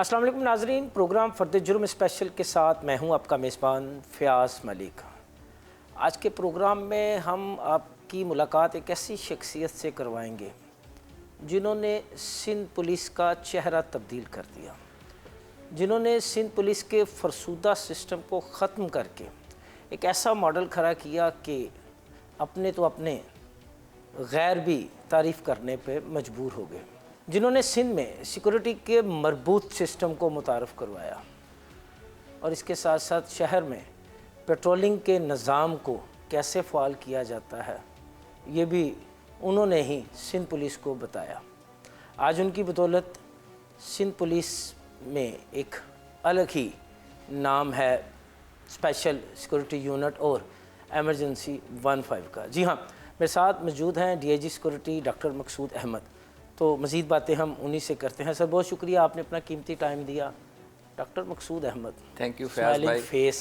السلام علیکم ناظرین، پروگرام فرد جرم اسپیشل کے ساتھ میں ہوں آپ کا میزبان فیاض ملک۔ آج کے پروگرام میں ہم آپ کی ملاقات ایک ایسی شخصیت سے کروائیں گے جنہوں نے سندھ پولیس کا چہرہ تبدیل کر دیا، جنہوں نے سندھ پولیس کے فرسودہ سسٹم کو ختم کر کے ایک ایسا ماڈل کھڑا کیا کہ اپنے تو اپنے غیر بھی تعریف کرنے پہ مجبور ہو گئے، جنہوں نے سندھ میں سیکورٹی کے مربوط سسٹم کو متعارف کروایا اور اس کے ساتھ ساتھ شہر میں پیٹرولنگ کے نظام کو کیسے فعال کیا جاتا ہے یہ بھی انہوں نے ہی سندھ پولیس کو بتایا۔ آج ان کی بدولت سندھ پولیس میں ایک الگ ہی نام ہے اسپیشل سیکورٹی یونٹ اور ایمرجنسی 15 کا۔ جی ہاں، میرے ساتھ موجود ہیں D I G security doctor Maqsood Ahmed. تو مزید باتیں ہم انہی سے کرتے ہیں۔ سر بہت شکریہ، آپ نے اپنا قیمتی ٹائم دیا۔ Doctor Maqsood Ahmed, thank you Fayyaz بھائی، فیس۔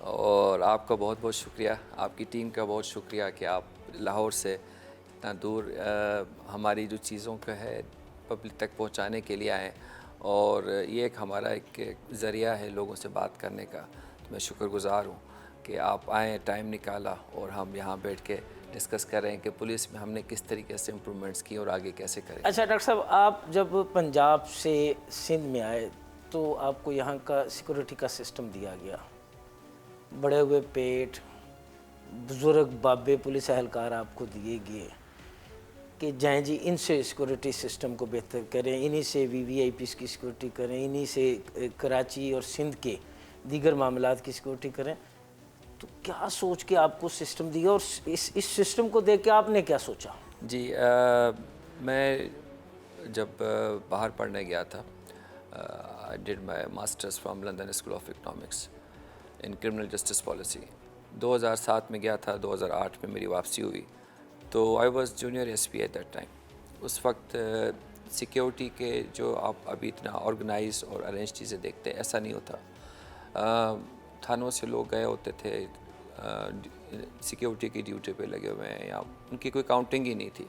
اور آپ کا بہت بہت شکریہ، آپ کی ٹیم کا بہت شکریہ کہ آپ لاہور سے اتنا دور ہماری جو چیزوں کا ہے پبلک تک پہنچانے کے لیے آئیں، اور یہ ایک ہمارا ایک ذریعہ ہے لوگوں سے بات کرنے کا۔ تو میں شکر گزار ہوں کہ آپ آئیں، ٹائم نکالا اور ہم یہاں بیٹھ کے ڈسکس کر رہے ہیں کہ پولیس میں ہم نے کس طریقے سے امپرومنٹس کی اور آگے کیسے کریں۔ اچھا ڈاکٹر صاحب، آپ جب پنجاب سے سندھ میں آئے تو آپ کو یہاں کا سیکورٹی کا سسٹم دیا گیا، بڑے ہوئے پیٹ بزرگ بابے پولیس اہلکار آپ کو دیے گئے کہ جائیں جی ان سے سیکورٹی سسٹم کو بہتر کریں، انہی سے وی آئی پیز کی سیکورٹی کریں، انہی سے کراچی اور سندھ کے دیگر معاملات کی سیکورٹی کریں۔ تو کیا سوچ کے آپ کو سسٹم دیا اور اس سسٹم کو دیکھ کے آپ نے کیا سوچا؟ جی، میں جب باہر پڑھنے گیا تھا، I did my masters from London School of Economics in criminal justice policy۔ 2007 میں گیا تھا، 2008 میں میری واپسی ہوئی۔ تو I was junior SP at that time۔ اس وقت سیکیورٹی کے جو آپ ابھی اتنا آرگنائز اور ارینج چیزیں دیکھتے ہیں ایسا نہیں ہوتا۔ تھانوں سے لوگ گئے ہوتے تھے، سیکیورٹی کی ڈیوٹی پہ لگے ہوئے ہیں، یا ان کی کوئی کاؤنٹنگ ہی نہیں تھی۔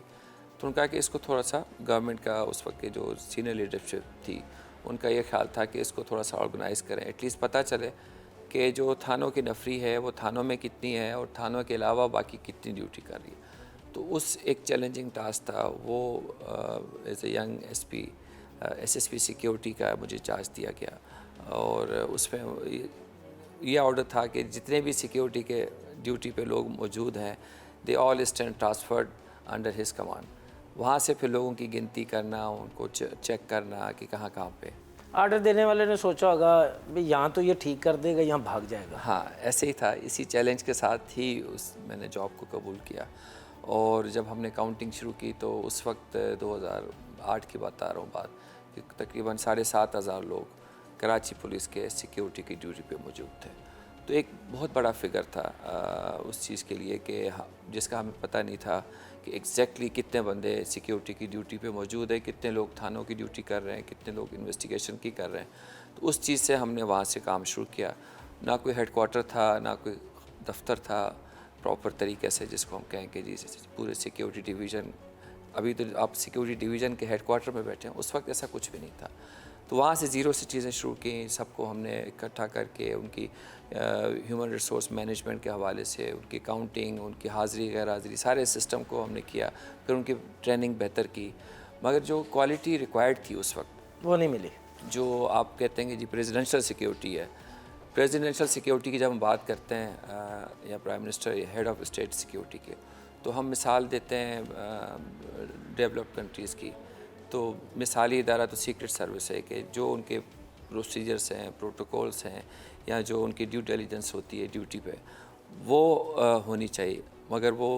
تو ان کہا کہ اس کو تھوڑا سا گورنمنٹ کا اس وقت کے جو سینئر لیڈرشپ تھی ان کا یہ خیال تھا کہ اس کو تھوڑا سا آرگنائز کریں، ایٹ لیسٹ پتہ چلے کہ جو تھانوں کی نفری ہے وہ تھانوں میں کتنی ہے اور تھانوں کے علاوہ باقی کتنی ڈیوٹی کر رہی ہے۔ تو اس ایک چیلنجنگ ٹاسک تھا وہ، as a young S P security کا مجھے چارج دیا گیا، اور اس میں یہ آرڈر تھا کہ جتنے بھی سیکیورٹی کے ڈیوٹی پہ لوگ موجود ہیں they all stand transferred under his command. وہاں سے پھر لوگوں کی گنتی کرنا، ان کو چیک کرنا کہ کہاں کہاں پہ۔ آرڈر دینے والے نے سوچا ہوگا بھئی یہاں تو یہ ٹھیک کر دے گا، یہاں بھاگ جائے گا۔ ہاں ایسے ہی تھا، اسی چیلنج کے ساتھ ہی میں نے جاب کو قبول کیا۔ اور جب ہم نے کاؤنٹنگ شروع کی تو اس وقت 2008 کی بات آ رہا ہوں کہ تقریباً 7,500 لوگ کراچی پولیس کے سیکیورٹی کی ڈیوٹی پہ موجود تھے۔ تو ایک بہت بڑا فگر تھا اس چیز کے لیے کہ جس کا ہمیں پتہ نہیں تھا کہ ایگزیکٹلی کتنے بندے سیکیورٹی کی ڈیوٹی پہ موجود ہیں، کتنے لوگ تھانوں کی ڈیوٹی کر رہے ہیں، کتنے لوگ انویسٹیگیشن کی کر رہے ہیں۔ تو اس چیز سے ہم نے وہاں سے کام شروع کیا۔ نہ کوئی ہیڈ کوارٹر تھا، نہ کوئی دفتر تھا پراپر طریقے سے جس کو ہم کہیں کہ جی پورے سیکیورٹی ڈویژن، ابھی تو آپ سیکیورٹی ڈویژن کے ہیڈ کوارٹر میں بیٹھے ہیں، اس وقت ایسا کچھ بھی نہیں تھا۔ تو وہاں سے زیرو سے چیزیں شروع کیں، سب کو ہم نے اکٹھا کر کے ان کی ہیومن ریسورس مینجمنٹ کے حوالے سے ان کی کاؤنٹنگ، ان کی حاضری غیر حاضری، سارے سسٹم کو ہم نے کیا، پھر ان کی ٹریننگ بہتر کی۔ مگر جو کوالٹی ریکوائرڈ تھی اس وقت وہ نہیں ملی۔ جو آپ کہتے ہیں کہ جی پریزیڈنشل سیکیورٹی ہے، پریزیڈنشل سیکیورٹی کی جب ہم بات کرتے ہیں یا پرائم منسٹر یا ہیڈ آف اسٹیٹ سیکیورٹی کے، تو ہم مثال دیتے ہیں ڈیولپڈ کنٹریز کی۔ تو مثالی ادارہ تو سیکرٹ سروس ہے کہ جو ان کے پروسیجرس ہیں، پروٹوکولس ہیں، یا جو ان کی ڈیو ڈیلیجنس ہوتی ہے ڈیوٹی پہ، وہ ہونی چاہیے، مگر وہ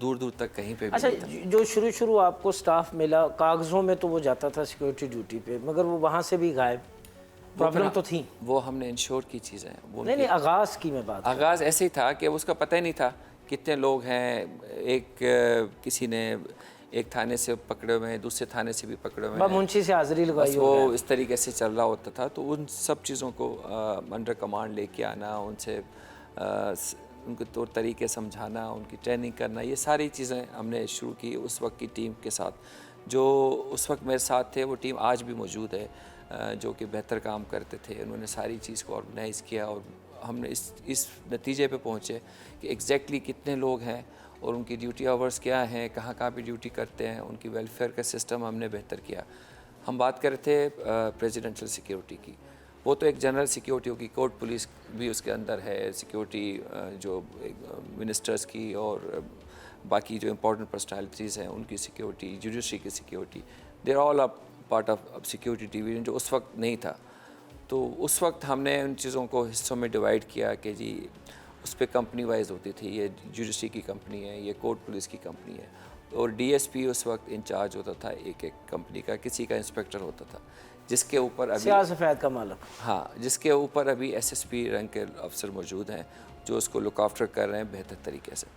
دور دور تک کہیں پہ بھی اچھا، نہیں تھا۔ جو شروع آپ کو سٹاف ملا کاغذوں میں تو وہ جاتا تھا سیکورٹی ڈیوٹی پہ، مگر وہ وہاں سے بھی غائب، پرابلم تو تھی۔ وہ ہم نے انشور کی چیزیں نہیں آغاز کی میں بات، آغاز ایسے ہی تھا کہ اس کا پتہ ہی نہیں تھا کتنے لوگ ہیں، ایک کسی نے ایک تھانے سے پکڑے ہوئے ہیں، دوسرے تھانے سے بھی پکڑے ہوئے ہیں، منشی سے حاضری لگائی، وہ اس طریقے سے چل رہا ہوتا تھا۔ تو ان سب چیزوں کو انڈر کمانڈ لے کے آنا، ان سے ان کے طور طریقے سمجھانا، ان کی ٹریننگ کرنا، یہ ساری چیزیں ہم نے شروع کی اس وقت کی ٹیم کے ساتھ۔ جو اس وقت میرے ساتھ تھے وہ ٹیم آج بھی موجود ہے۔ جو کہ بہتر کام کرتے تھے، انہوں نے ساری چیز کو آرگنائز کیا، اور ہم نے اس نتیجے پہ پہنچے کہ ایگزیکٹلی کتنے لوگ ہیں اور ان کی ڈیوٹی آورز کیا ہیں، کہاں کہاں پہ ڈیوٹی کرتے ہیں، ان کی ویلفیئر کا سسٹم ہم نے بہتر کیا۔ ہم بات کر رہے تھے پریزیڈنشل سیکیورٹی کی، وہ تو ایک جنرل سیکیورٹی ہوگی، کورٹ پولیس بھی اس کے اندر ہے، سیکیورٹی جو منسٹرز کی اور باقی جو امپورٹنٹ پرسنالٹیز ہیں ان کی سیکیورٹی، جوڈیشری کی security, they are all part of security division, جو اس وقت نہیں تھا۔ تو اس وقت ہم نے ان چیزوں کو حصوں میں ڈیوائیڈ کیا کہ جی اس پہ کمپنی وائز ہوتی تھی، یہ جوڈیشری کی کمپنی ہے، یہ کورٹ پولیس کی کمپنی ہے، اور ڈی ایس پی اس وقت انچارج ہوتا تھا ایک کمپنی کا، کسی کا انسپیکٹر ہوتا تھا، جس کے اوپر ابھی سیاہ سفید کا مالک۔ ہاں، جس کے اوپر ابھی ایس ایس پی رینک کے افسر موجود ہیں جو اس کو لک آفٹر کر رہے ہیں بہتر طریقے سے۔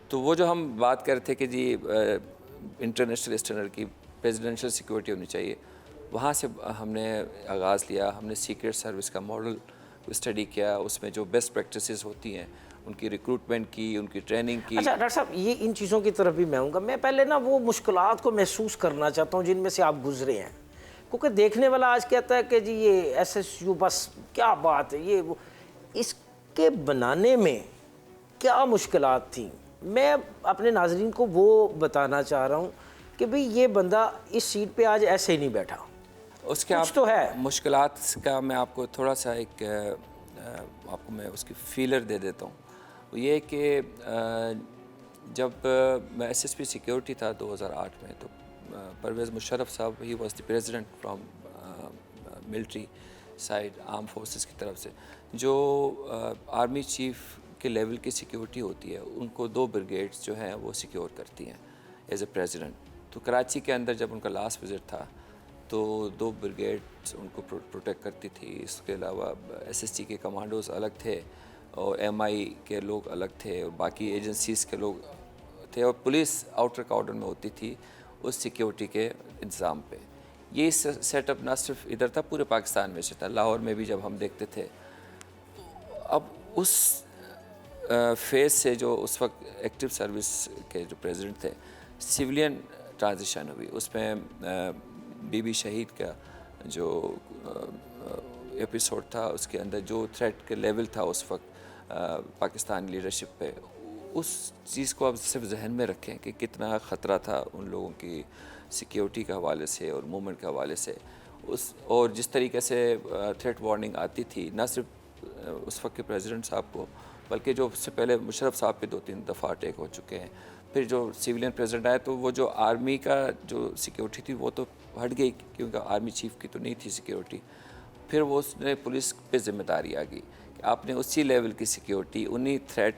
تو وہ جو ہم بات کر رہے تھے کہ جی انٹرنیشنل اسٹینڈرڈ کی پریزیڈنشل سیکورٹی ہونی چاہیے، وہاں سے ہم نے آغاز لیا۔ ہم نے سیکریٹ سروس کا ماڈل اسٹڈی کیا، اس میں جو بیسٹ پریکٹسز ہوتی ہیں ان کی ریکروٹمنٹ کی، ان کی ٹریننگ کی۔ اچھا ڈاکٹر صاحب، یہ ان چیزوں کی طرف بھی میں ہوں گا۔ میں پہلے نا وہ مشکلات کو محسوس کرنا چاہتا ہوں جن میں سے آپ گزرے ہیں، کیونکہ دیکھنے والا آج کہتا ہے کہ جی یہ ایس ایس یو بس کیا بات ہے، یہ وہ، اس کے بنانے میں کیا مشکلات تھیں؟ میں اپنے ناظرین کو وہ بتانا چاہ رہا ہوں کہ بھئی یہ بندہ اس سیٹ پہ آج ایسے ہی نہیں بیٹھا، اس کے کچھ تو ہے۔ مشکلات کا میں آپ کو تھوڑا سا ایک آپ کو میں اس کی فیلر دے دیتا ہوں۔ وہ یہ کہ جب میں ایس ایس پی سیکیورٹی تھا 2008 میں، تو پرویز مشرف صاحب he was the president from military side, arm forces کی طرف سے، جو آرمی چیف کے لیول کی سیکیورٹی ہوتی ہے ان کو 2 بریگیڈز جو ہیں وہ سیکیور کرتی ہیں ایز اے پریزیڈنٹ۔ تو کراچی کے اندر جب ان کا لاسٹ وزٹ تھا تو 2 بریگیڈز ان کو پروٹیکٹ کرتی تھی۔ اس کے علاوہ ایس ایس ٹی کے کمانڈوز الگ تھے، اور ایم آئی کے لوگ الگ تھے، اور باقی ایجنسیز کے لوگ تھے، اور پولیس آؤٹر کارڈن میں ہوتی تھی اس سیکیورٹی کے انتظام پہ۔ یہ سیٹ اپ نہ صرف ادھر تھا، پورے پاکستان میں سے تھا۔ لاہور میں بھی جب ہم دیکھتے تھے، اب اس فیز سے جو اس وقت ایکٹیو سروس کے جو پریزیڈنٹ تھے، سویلین ٹرانزیشن ہوئی، اس میں بی بی شہید کا جو ایپیسوڈ تھا، اس کے اندر جو تھریٹ کے لیول تھا اس وقت پاکستانی لیڈرشپ پہ، اس چیز کو اب صرف ذہن میں رکھیں کہ کتنا خطرہ تھا ان لوگوں کی سیکیورٹی کے حوالے سے اور موومنٹ کے حوالے سے۔ اور جس طریقے سے تھریٹ وارننگ آتی تھی، نہ صرف اس وقت کے پریزیڈنٹ صاحب کو، بلکہ جو اس سے پہلے مشرف صاحب پہ 2-3 دفعہ اٹیک ہو چکے ہیں، پھر جو سیولین پریزیڈنٹ آئے تو وہ جو آرمی کا جو سیکیورٹی تھی وہ تو ہٹ گئی، کیونکہ آرمی چیف کی تو نہیں تھی سیکیورٹی۔ پھر وہ اس نے پولیس پہ ذمہ داری آ گئی کہ آپ نے اسی لیول کی سیکیورٹی انہی تھریٹ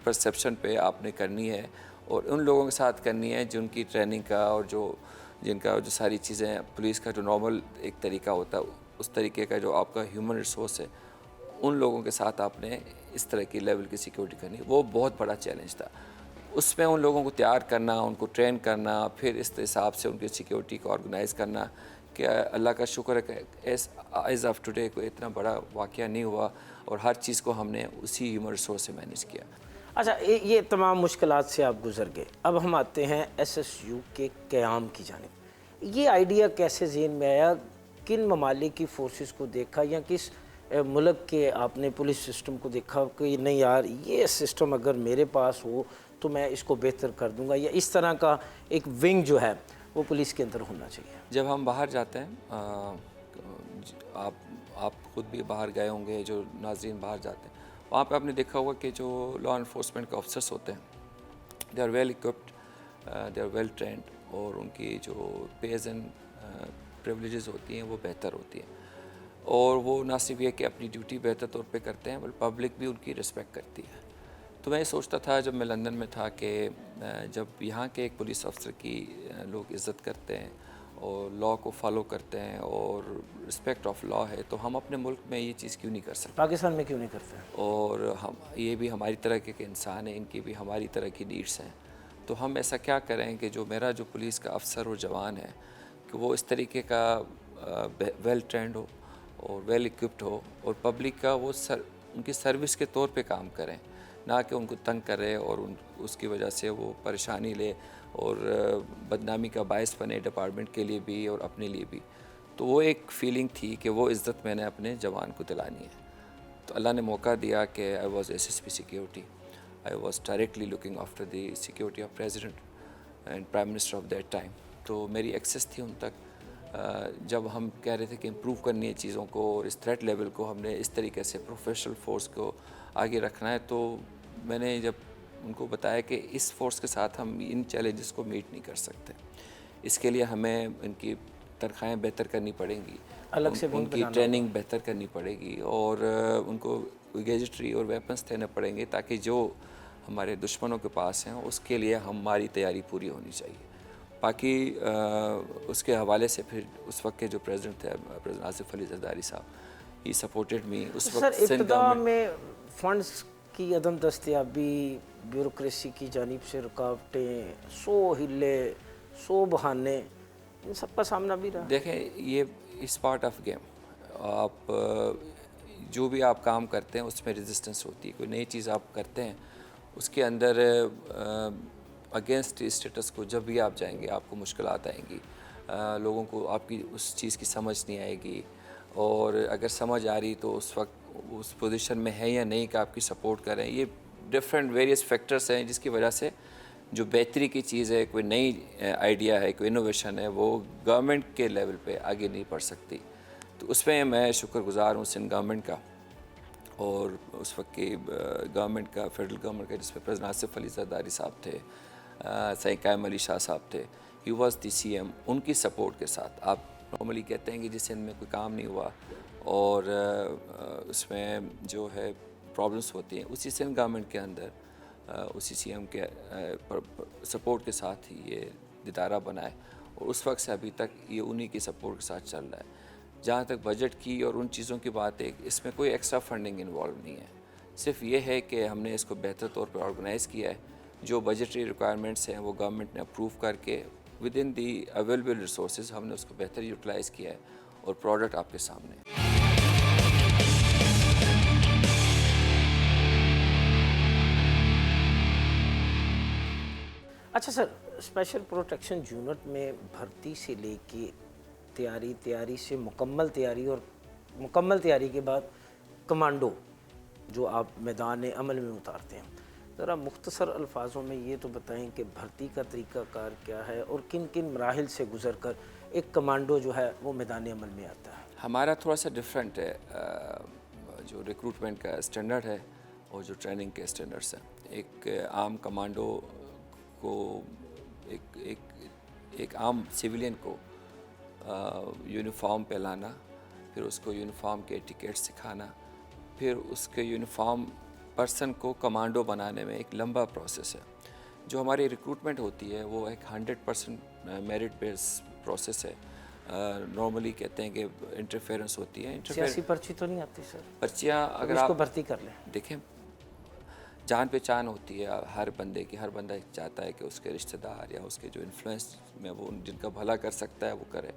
پرسیپشن پہ آپ نے کرنی ہے، اور ان لوگوں کے ساتھ کرنی ہے جن کی ٹریننگ کا اور جن کا جو ساری چیزیں پولیس کا جو نارمل ایک طریقہ ہوتا ہے، اس طریقے کا جو آپ کا ہیومن ریسورس ہے، ان لوگوں کے ساتھ آپ نے اس طرح کی لیول کی سیکیورٹی کرنی۔ وہ بہت بڑا چیلنج تھا، اس میں ان لوگوں کو تیار کرنا، ان کو ٹرین کرنا، پھر اس حساب سے ان کی سیکیورٹی کو آرگنائز کرنا۔ کہ اللہ کا شکر ہے کہ ایز آف ٹوڈے کوئی اتنا بڑا واقعہ نہیں ہوا، اور ہر چیز کو ہم نے اسی ہیومن ریسورس سے مینیج کیا۔ اچھا، یہ تمام مشکلات سے آپ گزر گئے، اب ہم آتے ہیں ایس ایس یو کے قیام کی جانب۔ یہ آئیڈیا کیسے ذہن میں آیا؟ کن ممالک کی فورسز کو دیکھا، یا کس ملک کے آپ نے پولیس سسٹم کو دیکھا کہ نہیں یار یہ سسٹم اگر میرے پاس ہو تو میں اس کو بہتر کر دوں گا، یا اس طرح کا ایک ونگ جو ہے وہ پولیس کے اندر ہونا چاہیے؟ جب ہم باہر جاتے ہیں، آپ خود بھی باہر گئے ہوں گے، جو ناظرین باہر جاتے ہیں، وہاں پہ آپ نے دیکھا ہوگا کہ جو لا انفورسمنٹ کے آفیسرس ہوتے ہیں، they are well equipped, they are well trained, اور ان کی جو پیز اینڈ پریولیجز ہوتی ہیں وہ بہتر ہوتی ہیں، اور وہ نہ صرف یہ کہ اپنی ڈیوٹی بہتر طور پہ کرتے ہیں بلکہ پبلک بھی ان کی رسپیکٹ کرتی ہے۔ تو میں یہ سوچتا تھا جب میں لندن میں تھا کہ جب یہاں کے ایک پولیس افسر کی لوگ عزت کرتے ہیں اور لا کو فالو کرتے ہیں اور رسپیکٹ آف لا ہے، تو ہم اپنے ملک میں یہ چیز کیوں نہیں کر سکتے؟ پاکستان میں کیوں نہیں کرتے؟ اور یہ بھی ہماری طرح کے انسان ہیں، ان کی بھی ہماری طرح کی نیڈس ہیں، تو ہم ایسا کیا کریں کہ جو میرا جو پولیس کا افسر اور جوان ہے کہ وہ اس طریقے کا ویل ٹرینڈ ہو اور ویل اکوپڈ ہو، اور پبلک کا وہ ان کی سروس کے طور پہ کام کریں، نہ کہ ان کو تنگ کرے اور اس کی وجہ سے وہ پریشانی لے اور بدنامی کا باعث بنے ڈپارٹمنٹ کے لیے بھی اور اپنے لیے بھی۔ تو وہ ایک فیلنگ تھی کہ وہ عزت میں نے اپنے جوان کو دلانی ہے. تو اللہ نے موقع دیا کہ I was SSP security. I was directly looking after the security of president and prime minister of that time. تو میری ایکسیس تھی ان تک. جب ہم کہہ رہے تھے کہ امپروو کرنی ہے چیزوں کو اور اس تھریٹ لیول کو ہم نے اس طریقے سے پروفیشنل فورس کو آگے رکھنا ہے, تو میں نے جب ان کو بتایا کہ اس فورس کے ساتھ ہم ان چیلنجز کو میٹ نہیں کر سکتے, اس کے لیے ہمیں ان کی تنخواہیں بہتر کرنی پڑیں گی, الگ سے ان کی ٹریننگ بہتر کرنی پڑے گی, اور ان کو گیجٹری اور ویپنس دینے پڑیں گے تاکہ جو ہمارے دشمنوں کے پاس ہیں اس کے لیے ہماری تیاری پوری ہونی چاہیے. باقی اس کے حوالے سے پھر اس وقت کے جو پریزیڈنٹ تھے پریزیڈنٹ آصف علی زرداری صاحب, ہی سپورٹڈ می. اس وقت سر ابتدا میں فنڈز کی عدم دستیابی, بیوروکریسی کی جانب سے رکاوٹیں, 100 ہلے 100 بہانے, ان سب کا سامنا بھی رہا. دیکھیں یہ اس پارٹ آف گیم, آپ جو بھی آپ کام کرتے ہیں اس میں ریزسٹنس ہوتی ہے. کوئی نئی چیز آپ کرتے ہیں اس کے اندر اگینسٹ اسٹیٹس کو جب بھی آپ جائیں گے آپ کو مشکلات آئیں گی, لوگوں کو آپ کی اس چیز کی سمجھ نہیں آئے گی, اور اگر سمجھ آ رہی تو اس وقت اس پوزیشن میں ہے یا نہیں کہ آپ کی سپورٹ کریں. یہ ڈفرینٹ ویریس فیکٹرس ہیں جس کی وجہ سے جو بہتری کی چیز ہے, کوئی نئی آئیڈیا ہے, کوئی انوویشن ہے, وہ گورنمنٹ کے لیول پہ آگے نہیں بڑھ سکتی. تو اس میں میں شکر گزار ہوں سندھ گورنمنٹ کا, اور اس وقت کی گورنمنٹ کا, فیڈرل گورنمنٹ کا, جس میں پریزیڈنٹ آصف علی زرداری صاحب تھے, سائیں قائم علی شاہ صاحب تھے, ہی واز دی CM. ان کی سپورٹ کے ساتھ آپ نارملی کہتے ہیں کہ جس سندھ میں کوئی کام نہیں ہوا اور اس میں جو ہے پرابلمس ہوتی ہیں, اسی سندھ گورنمنٹ کے اندر اسی CM کے سپورٹ کے ساتھ ہی یہ ادارہ بنا ہے, اور اس وقت سے ابھی تک یہ انہی کی سپورٹ کے ساتھ چل رہا ہے. جہاں تک بجٹ کی اور ان چیزوں کی بات ہے, اس میں کوئی ایکسٹرا فنڈنگ انوالو نہیں ہے, صرف یہ ہے کہ ہم نے اس کو بہتر طور پہ آرگنائز کیا ہے. جو بجٹری ریکوائرمنٹس ہیں وہ گورنمنٹ نے اپروو کر کے with in the available resources ہم نے اس کو بہتر یوٹیلائز کیا ہے, اور پروڈکٹ آپ کے سامنے ہے. اچھا سر, اسپیشل پروٹیکشن یونٹ میں بھرتی سے لے کے تیاری سے مکمل تیاری, اور مکمل تیاری کے بعد کمانڈو جو آپ میدان عمل میں اتارتے ہیں, ذرا مختصر الفاظوں میں یہ تو بتائیں کہ بھرتی کا طریقہ کار کیا ہے اور کن کن مراحل سے گزر کر ایک کمانڈو جو ہے وہ میدان عمل میں آتا ہے. ہمارا تھوڑا سا ڈفرینٹ ہے, جو ریکروٹمنٹ کا اسٹینڈرڈ ہے اور جو ٹریننگ کے اسٹینڈرڈس ہیں. ایک عام کمانڈو کو, ایک عام سویلین کو یونیفارم پہ لانا, پھر اس کو یونیفارم کے ایٹیکیٹ سکھانا, پھر اس کے یونیفارم پرسن کو کمانڈو بنانے میں ایک لمبا پروسیس ہے. جو ہماری ریکروٹمنٹ ہوتی ہے وہ ایک 100% میرٹ بیس پروسیس ہے. نارملی کہتے ہیں کہ انٹرفیئرنس ہوتی ہے. سیاسی پرچی تو نہیں آتی سر؟ پرچیاں اگر اس آپ کو بھرتی کر لیں, دیکھیں جان پہچان ہوتی ہے ہر بندے کی, ہر بندہ چاہتا ہے کہ اس کے رشتہ دار یا اس کے جو انفلوئنس میں وہ جن کا بھلا کر سکتا ہے وہ کرے.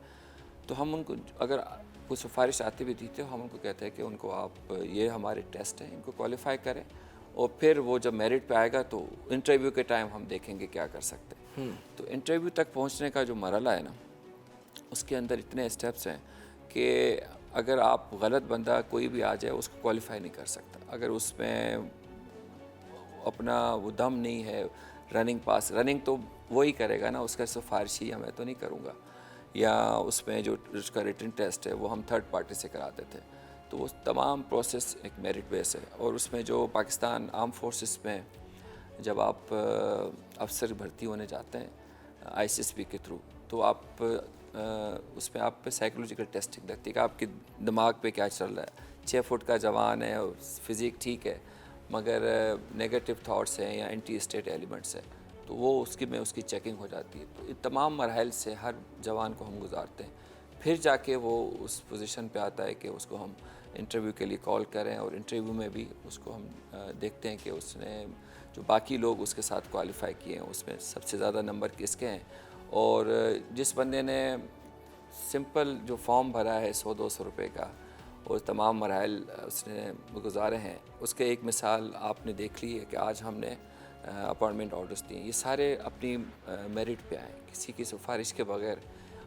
تو ہم ان کو اگر کوئی سفارش آتی بھی تھی تو ہم ان کو کہتے ہیں کہ ان کو آپ یہ ہمارے ٹیسٹ ہیں, ان کو کوالیفائی کریں, اور پھر وہ جب میرٹ پہ آئے گا تو انٹرویو کے ٹائم ہم دیکھیں گے کیا کر سکتے ہیں. تو انٹرویو تک پہنچنے کا جو مرحلہ ہے نا, اس کے اندر اتنے اسٹیپس ہیں کہ اگر آپ غلط بندہ کوئی بھی آ جائے اس کو کوالیفائی نہیں کر سکتا. اگر اس میں اپنا وہ دم نہیں ہے, رننگ تو وہی کرے گا نا, اس کا سفارشی یا میں تو نہیں کروں گا. یا اس میں جو اس کا ریٹن ٹیسٹ ہے وہ ہم تھرڈ پارٹی سے کراتے تھے. تو وہ تمام پروسیس ایک میرٹ بیس ہے. اور اس میں جو پاکستان آرم فورسز میں جب آپ افسر بھرتی ہونے جاتے ہیں ICSP کے تھرو, تو آپ اس میں آپ پہ سائیکولوجیکل ٹیسٹنگ لگتی ہے کہ آپ کے دماغ پہ کیا چل رہا ہے. 6 فٹ کا جوان ہے, فزیک ٹھیک ہے, مگر نیگیٹو تھاٹس ہیں یا اینٹی اسٹیٹ ایلیمنٹس ہیں, تو وہ اس کی چیکنگ ہو جاتی ہے. تو ان تمام مراحل سے ہر جوان کو ہم گزارتے ہیں, پھر جا کے وہ اس پوزیشن پہ آتا ہے کہ اس کو ہم انٹرویو کے لیے کال کریں, اور انٹرویو میں بھی اس کو ہم دیکھتے ہیں کہ اس نے جو باقی لوگ اس کے ساتھ کوالیفائی کیے ہیں اس میں سب سے زیادہ نمبر کس کے ہیں. اور جس بندے نے سمپل جو فارم بھرا ہے 100-200 روپے کا, اور تمام مراحل اس نے گزارے ہیں, اس کے ایک مثال آپ نے دیکھ لی ہے کہ آج ہم نے اپائنٹمنٹ آرڈرز دیے. یہ سارے اپنی میرٹ پہ آئے, کسی کی سفارش کے بغیر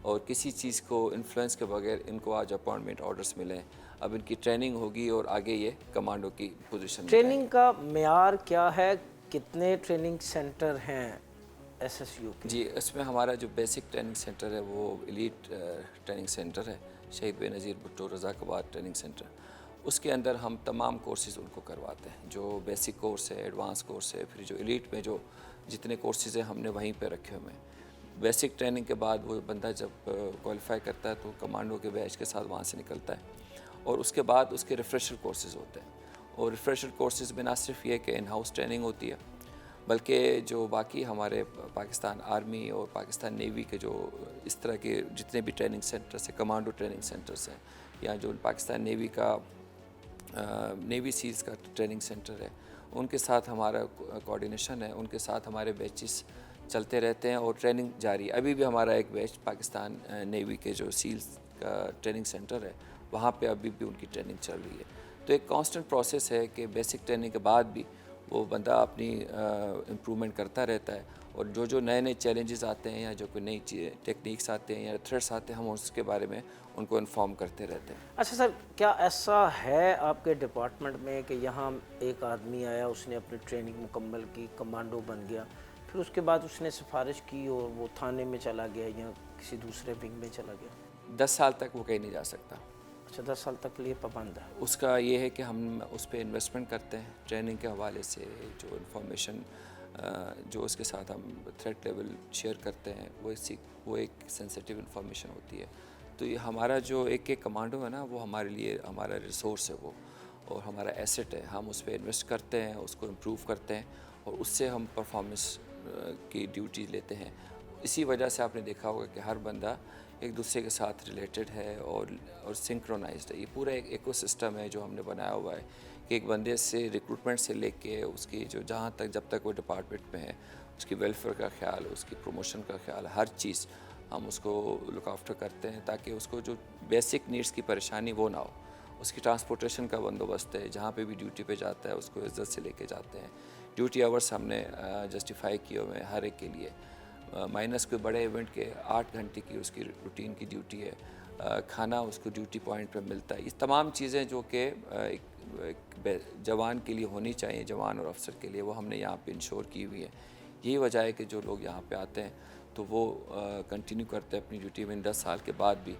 اور کسی چیز کو انفلوئنس کے بغیر ان کو آج اپوائنٹمنٹ آرڈرس ملے ہیں. اب ان کی ٹریننگ ہوگی اور آگے یہ کمانڈو کی پوزیشن میں جائیں گے. ٹریننگ کا معیار کیا ہے؟ کتنے ٹریننگ سینٹر ہیں ایس ایس یو کے؟ جی اس میں ہمارا جو بیسک ٹریننگ سینٹر ہے وہ ایلیٹ ٹریننگ سینٹر ہے، شہید بے نظیر بھٹو رضاک آباد ٹریننگ سینٹر. اس کے اندر ہم تمام کورسز ان کو کرواتے ہیں، جو بیسک کورس ہے، ایڈوانس کورس ہے، پھر جو ایلیٹ میں جو جتنے کورسز ہیں ہم نے وہیں پہ رکھے ہوئے ہیں. بیسک ٹریننگ کے بعد وہ بندہ جب کوالیفائی کرتا ہے تو کمانڈو کے بیچ کے ساتھ وہاں سے نکلتا ہے، اور اس کے بعد اس کے ریفریشر کورسز ہوتے ہیں. اور ریفریشر کورسز میں نہ صرف یہ کہ ان ہاؤس ٹریننگ ہوتی ہے، بلکہ جو باقی ہمارے پاکستان آرمی اور پاکستان نیوی کے جو اس طرح کے جتنے بھی ٹریننگ سینٹرز ہیں، کمانڈو ٹریننگ سینٹرز ہیں، یا جو پاکستان نیوی کا نیوی سیلز کا ٹریننگ سینٹر ہے، ان کے ساتھ ہمارا کوآرڈینیشن ہے، ان کے ساتھ ہمارے بیچز چلتے رہتے ہیں اور ٹریننگ جاری ہے. ابھی بھی ہمارا ایک بیچ پاکستان نیوی کے جو سیلز کا ٹریننگ سینٹر ہے وہاں پہ ابھی بھی ان کی ٹریننگ چل رہی ہے. تو ایک کانسٹنٹ پروسیس ہے کہ بیسک ٹریننگ کے بعد بھی وہ بندہ اپنی امپرومنٹ کرتا رہتا ہے، اور جو نئے نئے چیلنجز آتے ہیں یا جو کوئی نئی ٹیکنیکس آتے ہیں یا تھریٹس آتے ہیں ہم اس کے بارے میں ان کو انفارم کرتے رہتے ہیں. اچھا سر، کیا ایسا ہے آپ کے ڈپارٹمنٹ میں کہ یہاں ایک آدمی آیا، اس نے اپنی ٹریننگ مکمل کی، کمانڈو بن گیا، پھر اس کے بعد اس نے سفارش کی اور وہ تھانے میں چلا گیا یا کسی دوسرے ونگ میں چلا گیا؟ 10 سال تک وہ کہیں نہیں جا سکتا. اچھا، 10 سال تک کے لیے پابند ہے. اس کا یہ ہے کہ ہم اس پہ انویسٹمنٹ کرتے ہیں ٹریننگ کے حوالے سے. جو انفارمیشن جو اس کے ساتھ ہم تھریٹ لیول شیئر کرتے ہیں وہ ایک سینسیٹیو انفارمیشن ہوتی ہے. تو یہ ہمارا جو ایک کمانڈو ہے نا، وہ ہمارے لیے ہمارا ریسورس ہے وہ، اور ہمارا ایسٹ ہے. ہم اس پہ انویسٹ کرتے ہیں، اس کو امپروو کرتے ہیں، اور اس سے ہم پرفارمنس کی ڈیوٹی لیتے ہیں. اسی وجہ سے آپ نے دیکھا ہوگا کہ ہر بندہ ایک دوسرے کے ساتھ ریلیٹڈ ہے اور سنکرونائزڈ ہے. یہ پورا ایک ایکو سسٹم ہے جو ہم نے بنایا ہوا ہے کہ ایک بندے سے ریکروٹمنٹ سے لے کے اس کی جو جہاں تک جب تک وہ ڈپارٹمنٹ میں ہے اس کی ویلفیئر کا خیال، اس کی پروموشن کا خیال، ہر چیز ہم اس کو لک آفٹر کرتے ہیں تاکہ اس کو جو بیسک نیڈس کی پریشانی وہ نہ ہو. اس کی ٹرانسپورٹیشن کا بندوبست ہے، جہاں پہ بھی ڈیوٹی پہ جاتا ہے اس کو عزت سے لے کے جاتے ہیں. ڈیوٹی آورس ہم نے جسٹیفائی کیے ہوئے ہیں ہر ایک کے لیے، مائنس کوئی بڑے ایونٹ کے 8 گھنٹے کی اس کی روٹین کی ڈیوٹی ہے. کھانا اس کو ڈیوٹی پوائنٹ پہ ملتا ہے. یہ تمام چیزیں جو کہ ایک جوان کے لیے ہونی چاہیے، جوان اور افسر کے لیے، وہ ہم نے یہاں پہ انشور کی ہوئی ہے. یہی وجہ ہے کہ جو لوگ یہاں پہ آتے ہیں تو وہ کنٹینیو کرتے ہیں اپنی ڈیوٹی میں. 10 سال کے بعد بھی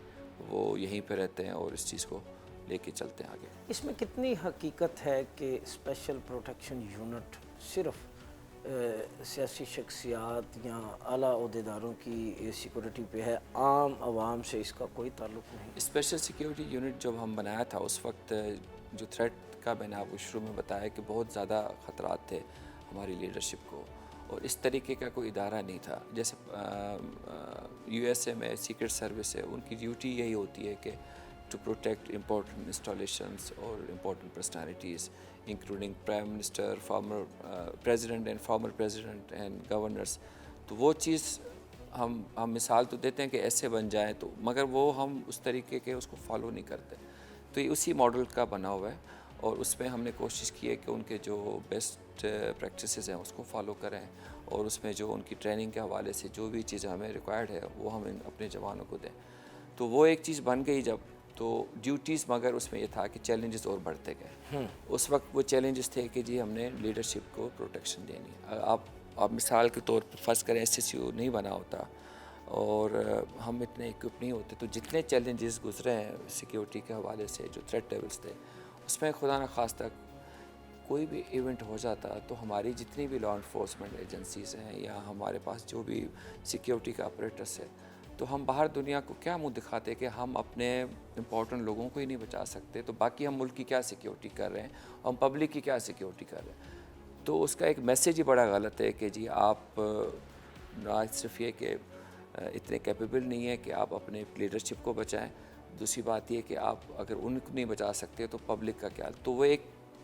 وہ یہیں پہ رہتے ہیں اور اس چیز کو لے کے چلتے ہیں آگے. اس میں کتنی حقیقت ہے کہ اسپیشل پروٹیکشن یونٹ صرف سیاسی شخصیات یا اعلیٰ عہدیداروں کی سیکورٹی پہ ہے، عام عوام سے اس کا کوئی تعلق نہیں؟ اسپیشل سیکیورٹی یونٹ جب ہم بنایا تھا اس وقت جو تھریٹ کا میں نے آپ کو شروع میں بتایا کہ بہت زیادہ خطرات تھے ہماری لیڈرشپ کو، اور اس طریقے کا کوئی ادارہ نہیں تھا. جیسے یو ایس اے میں سیکرٹ سروس ہے، ان کی ڈیوٹی یہی ہوتی ہے کہ ٹو پروٹیکٹ امپورٹنٹ انسٹالیشنز اور important personalities including prime minister, former president and former president and governors. تو وہ چیز ہم مثال تو دیتے ہیں کہ ایسے بن جائیں، تو مگر وہ ہم اس طریقے کے اس کو فالو نہیں کرتے. تو یہ اسی ماڈل کا بنا ہوا ہے، اور اس میں ہم نے کوشش کی ہے کہ ان کے جو بیسٹ پریکٹسز ہیں اس کو فالو کریں، اور اس میں جو ان کی ٹریننگ کے حوالے سے جو بھی چیزیں ہمیں ریکوائرڈ ہے وہ ہم اپنے جوانوں کو دیں. تو وہ ایک چیز بن گئی جب، تو ڈیوٹیز مگر اس میں یہ تھا کہ چیلنجز اور بڑھتے گئے. اس وقت وہ چیلنجز تھے کہ جی ہم نے لیڈرشپ کو پروٹیکشن دینی ہے. آپ مثال کے طور پر فرض کریں ایس ایس یو نہیں بنا ہوتا اور ہم اتنے اکوپ نہیں ہوتے، تو جتنے چیلنجز گزرے ہیں سیکیورٹی کے حوالے سے جو تھریٹ لیولز تھے، اس میں خدا نخواستہ کوئی بھی ایونٹ ہو جاتا تو ہماری جتنی بھی لا انفورسمنٹ ایجنسیز ہیں یا ہمارے پاس جو بھی سیکیورٹی کا اپریٹس ہے، تو ہم باہر دنیا کو کیا منہ دکھاتے کہ ہم اپنے امپورٹنٹ لوگوں کو ہی نہیں بچا سکتے، تو باقی ہم ملک کی کیا سیکیورٹی کر رہے ہیں، ہم پبلک کی کیا سیکیورٹی کر رہے ہیں. تو اس کا ایک میسیج ہی بڑا غلط ہے کہ جی آپ آج صرف یہ کہ اتنے کیپیبل نہیں ہے کہ آپ اپنے لیڈرشپ کو بچائیں. دوسری بات یہ کہ آپ اگر ان کو نہیں بچا سکتے تو پبلک کا کیا. تو وہ ایک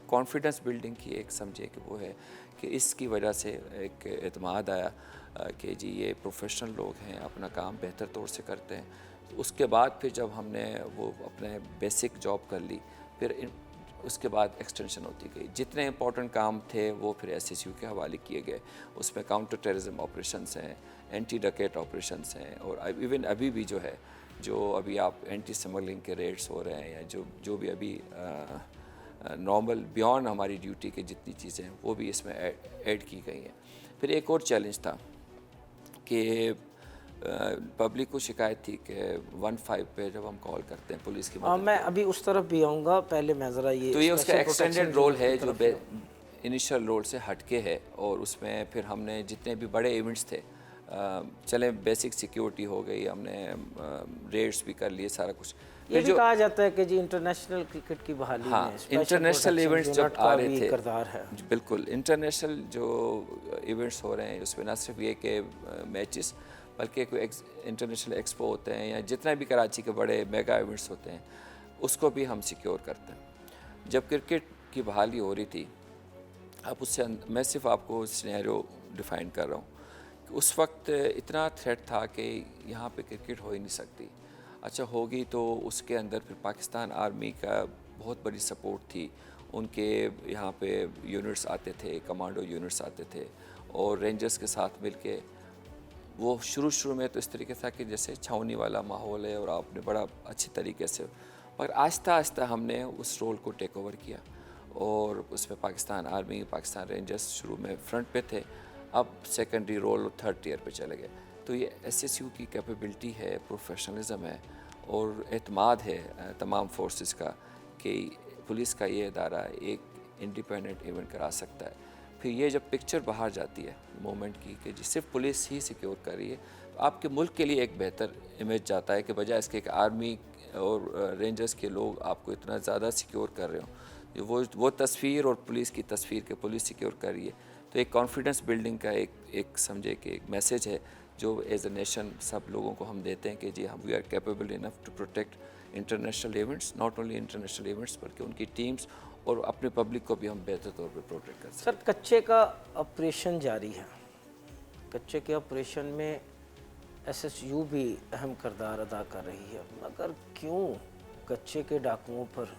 کانفیڈنس بلڈنگ کی ایک سمجھے کہ وہ ہے کہ اس کی وجہ سے ایک اعتماد آیا کہ جی یہ پروفیشنل لوگ ہیں، اپنا کام بہتر طور سے کرتے ہیں. اس کے بعد پھر جب ہم نے وہ اپنے بیسک جاب کر لی، پھر اس کے بعد ایکسٹینشن ہوتی گئی. جتنے امپورٹنٹ کام تھے وہ پھر ایس ایس یو کے حوالے کیے گئے. اس میں کاؤنٹر ٹیررزم آپریشنس ہیں, اینٹی ڈکیٹ آپریشنس ہیں, اور ایون ابھی بھی جو ہے جو ابھی آپ اینٹی اسمگلنگ کے ریڈس ہو رہے ہیں, یا جو بھی ابھی نارمل بیانڈ ہماری ڈیوٹی کے جتنی چیزیں ہیں وہ بھی اس میں ایڈ کی گئی ہیں. پھر ایک اور چیلنج تھا کہ پبلک کو شکایت تھی کہ 15 پہ جب ہم کال کرتے ہیں پولیس کی مدد, میں ابھی اس طرف بھی آؤں گا, پہلے میں ذرا تو یہ اس کا ایکسٹینڈڈ رول ہے جو انیشل رول سے ہٹ کے ہے. اور اس میں پھر ہم نے جتنے بھی بڑے ایونٹس تھے, چلیں بیسک سیکیورٹی ہو گئی, ہم نے ریڈس بھی کر لیے, سارا کچھ. یہ بھی کہا جاتا ہے کہ جی انٹرنیشنل کرکٹ کی بحالی میں انٹرنیشنل ایونٹس جب آ رہے تھے, کردار ہے بالکل انٹرنیشنل جو ایونٹس ہو رہے ہیں اس میں نہ صرف یہ کہ میچز, بلکہ کوئی انٹرنیشنل ایکسپو ہوتے ہیں یا جتنا بھی کراچی کے بڑے میگا ایونٹس ہوتے ہیں اس کو بھی ہم سیکیور کرتے ہیں. جب کرکٹ کی بحالی ہو رہی تھی, اب اس سے میں صرف آپ کو سینیریو ڈیفائن کر رہا ہوں کہ اس وقت اتنا تھریٹ تھا کہ یہاں پہ کرکٹ ہو ہی نہیں سکتی. اچھا ہوگی تو اس کے اندر پھر پاکستان آرمی کا بہت بڑی سپورٹ تھی. ان کے یہاں پہ یونٹس آتے تھے, کمانڈو یونٹس آتے تھے, اور رینجرز کے ساتھ مل کے وہ شروع میں تو اس طریقے سے کہ جیسے چھاؤنی والا ماحول ہے اور آپ نے بڑا اچھی طریقے سے, مگر آہستہ آہستہ ہم نے اس رول کو ٹیک اوور کیا, اور اس میں پاکستان آرمی, پاکستان رینجرز شروع میں فرنٹ پہ تھے, اب سیکنڈری رول اور تھرڈ ٹیئر پہ چلے گئے. تو یہ ایس ایس یو کی کیپیبلٹی ہے, پروفیشنلزم ہے, اور اعتماد ہے تمام فورسز کا کہ پولیس کا یہ ادارہ ایک انڈیپینڈنٹ ایونٹ کرا سکتا ہے. پھر یہ جب پکچر باہر جاتی ہے مومنٹ کی کہ جی صرف پولیس ہی سیکیور کر رہی ہے, تو آپ کے ملک کے لیے ایک بہتر امیج جاتا ہے کہ بجائے اس کے کہ آرمی اور رینجرز کے لوگ آپ کو اتنا زیادہ سیکیور کر رہے ہوں, وہ تصویر اور پولیس کی تصویر کہ پولیس سیکیور کر رہی ہے. تو ایک کانفیڈنس بلڈنگ کا ایک سمجھے کہ ایک میسیج ہے جو ایز اے نیشن سب لوگوں کو ہم دیتے ہیں کہ جی ہم we are capable enough to protect international events, not only international events بلکہ ان کی ٹیمز اور اپنے پبلک کو بھی ہم بہتر طور پہ پروٹیکٹ کر سکتے ہیں. سر, کچے کا آپریشن جاری ہے, کچے کے آپریشن میں ایس ایس یو بھی اہم کردار ادا کر رہی ہے, مگر کیوں کچے کے ڈاکوؤں پر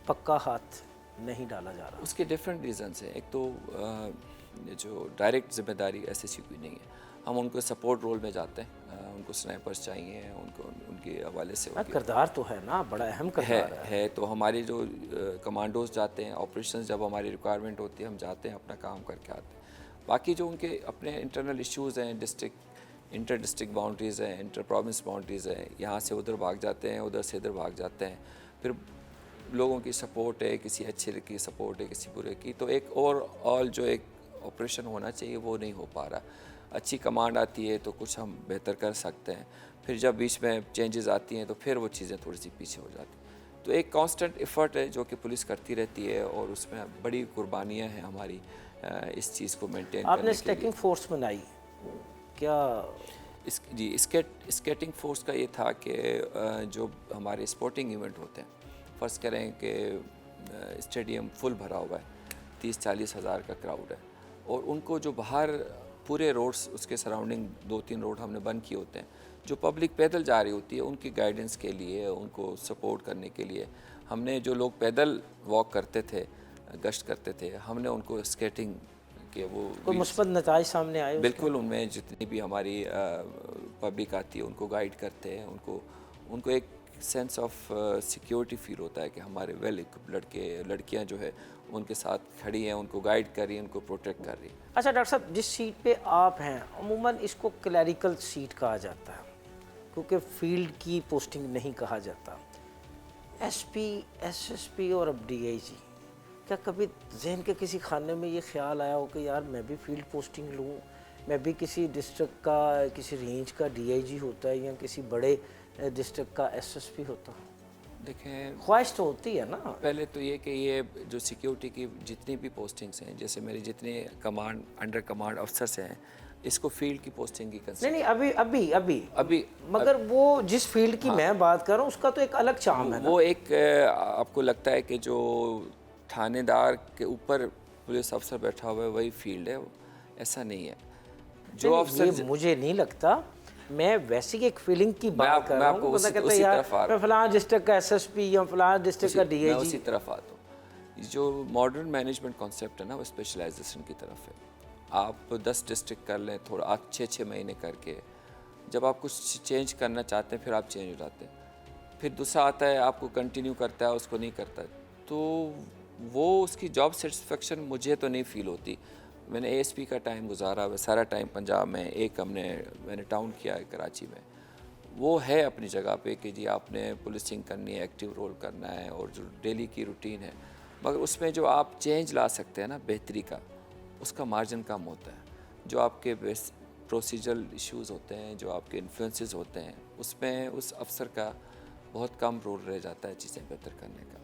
پکا ہاتھ نہیں ڈالا جا رہا؟ اس کے ڈفرینٹ ریزنس ہیں. ایک تو جو ڈائریکٹ ذمہ داری ایس ایس یو کی نہیں ہے, ہم ان کو سپورٹ رول میں جاتے ہیں, ان کو سنائپرز چاہیے, ان کے حوالے سے کردار تو ہے نا, بڑا اہم کردار ہے. تو ہمارے جو کمانڈوز جاتے ہیں, آپریشنز جب ہماری ریکوائرمنٹ ہوتی ہے ہم جاتے ہیں, اپنا کام کر کے آتے ہیں. باقی جو ان کے اپنے انٹرنل ایشوز ہیں, انٹر ڈسٹرکٹ باؤنڈریز ہیں, انٹر پروونس باؤنڈریز ہیں, یہاں سے ادھر بھاگ جاتے ہیں, ادھر سے ادھر بھاگ جاتے ہیں. پھر لوگوں کی سپورٹ ہے, کسی اچھے کی سپورٹ ہے, کسی برے کی, تو ایک اوور آل جو ایک آپریشن ہونا چاہیے وہ نہیں ہو پا رہا. اچھی کمانڈ آتی ہے تو کچھ ہم بہتر کر سکتے ہیں, پھر جب بیچ میں چینجز آتی ہیں تو پھر وہ چیزیں تھوڑی سی پیچھے ہو جاتی ہیں. تو ایک کانسٹنٹ ایفرٹ ہے جو کہ پولیس کرتی رہتی ہے, اور اس میں بڑی قربانیاں ہیں ہماری اس چیز کو مینٹین کرنے کے لیے. آپ نے اسٹیکنگ فورس بنائی کیا؟ جی, اسکیٹنگ فورس کا یہ تھا کہ جو ہمارے اسپورٹنگ ایونٹ ہوتے ہیں, فرض کریں کہ اسٹیڈیم فل بھرا ہوا ہے, 30-40 ہزار کا کراؤڈ ہے, اور ان کو جو باہر پورے روڈس اس کے سراؤنڈنگ 2-3 روڈ ہم نے بند کیے ہوتے ہیں, جو پبلک پیدل جا رہی ہوتی ہے ان کی گائیڈنس کے لیے, ان کو سپورٹ کرنے کے لیے ہم نے, جو لوگ پیدل واک کرتے تھے, گشت کرتے تھے, ہم نے ان کو اسکیٹنگ کے وہ کوئی مثبت نتائج سامنے آئے؟ بالکل, ان میں جتنی بھی ہماری پبلک آتی ہے ان کو گائیڈ کرتے ہیں, ان کو ایک سینس آف سیکیورٹی فیل ہوتا ہے کہ ہمارے ویل اکوپڈ لڑکیاں جو ہے ان کے ساتھ کھڑی ہیں, ان کو گائیڈ کر رہی ہیں, ان کو پروٹیکٹ کر رہی ہیں. اچھا ڈاکٹر صاحب, جس سیٹ پہ آپ ہیں عموماً اس کو کلیریکل سیٹ کہا جاتا ہے کیونکہ فیلڈ کی پوسٹنگ نہیں کہا جاتا. S P, S S P اور اب ڈی آئی جی, کیا کبھی ذہن کے کسی خانے میں یہ خیال آیا ہو کہ یار میں بھی فیلڈ پوسٹنگ لوں, میں بھی کسی ڈسٹرکٹ کا, کسی رینج کا ڈی آئی جی ہوتا ہے یا کسی بڑے ڈسٹرکٹ کا ایس ایس پی ہوتا ہوں؟ دیکھیں, خواہش تو ہوتی ہے نا. پہلے تو یہ کہ یہ جو سیکیورٹی کی جتنی بھی پوسٹنگس ہیں, جیسے میری جتنے کمانڈ انڈر کمانڈ افسرس ہیں, اس کو فیلڈ کی پوسٹنگ کی کنسیڈر نہیں ابھی مگر وہ جس فیلڈ کی میں بات کر رہا ہوں اس کا تو ایک الگ چام ہے نا. وہ ایک آپ کو لگتا ہے کہ جو تھانے دار کے اوپر پولیس افسر بیٹھا ہوا ہے وہی فیلڈ ہے, ایسا نہیں ہے. جو افسر مجھے نہیں لگتا, میں ویسی ایک فیلنگ کی بات کر رہا ہوں. اسی طرف میں فلاں ڈسٹرکٹ کا ایس ایس پی یا فلاں ڈسٹرکٹ کا ڈی آئی جی, اسی طرف آتا ہوں. جو ماڈرن مینجمنٹ کانسیپٹ ہے نا وہ اسپیشلائزیشن کی طرف ہے. آپ 10 ڈسٹرکٹ کر لیں تھوڑا 6 مہینے کر کے, جب آپ کچھ چینج کرنا چاہتے ہیں پھر آپ چینج ہو جاتے ہیں. پھر دوسرا آتا ہے آپ کو کنٹینیو کرتا ہے, اس کو نہیں کرتا, تو وہ اس کی جاب سیٹسفیکشن مجھے تو نہیں فیل ہوتی. میں نے ASP کا ٹائم گزارا ہوا, سارا ٹائم پنجاب میں, ایک میں نے ٹاؤن کیا ہے کراچی میں. وہ ہے اپنی جگہ پہ کہ جی آپ نے پولیسنگ کرنی ہے, ایکٹیو رول کرنا ہے, اور جو ڈیلی کی روٹین ہے, مگر اس میں جو آپ چینج لا سکتے ہیں نا بہتری کا, اس کا مارجن کم ہوتا ہے. جو آپ کے پروسیجرل ایشوز ہوتے ہیں, جو آپ کے انفلوئنسز ہوتے ہیں, اس میں اس افسر کا بہت کم رول رہ جاتا ہے چیزیں بہتر کرنے کا.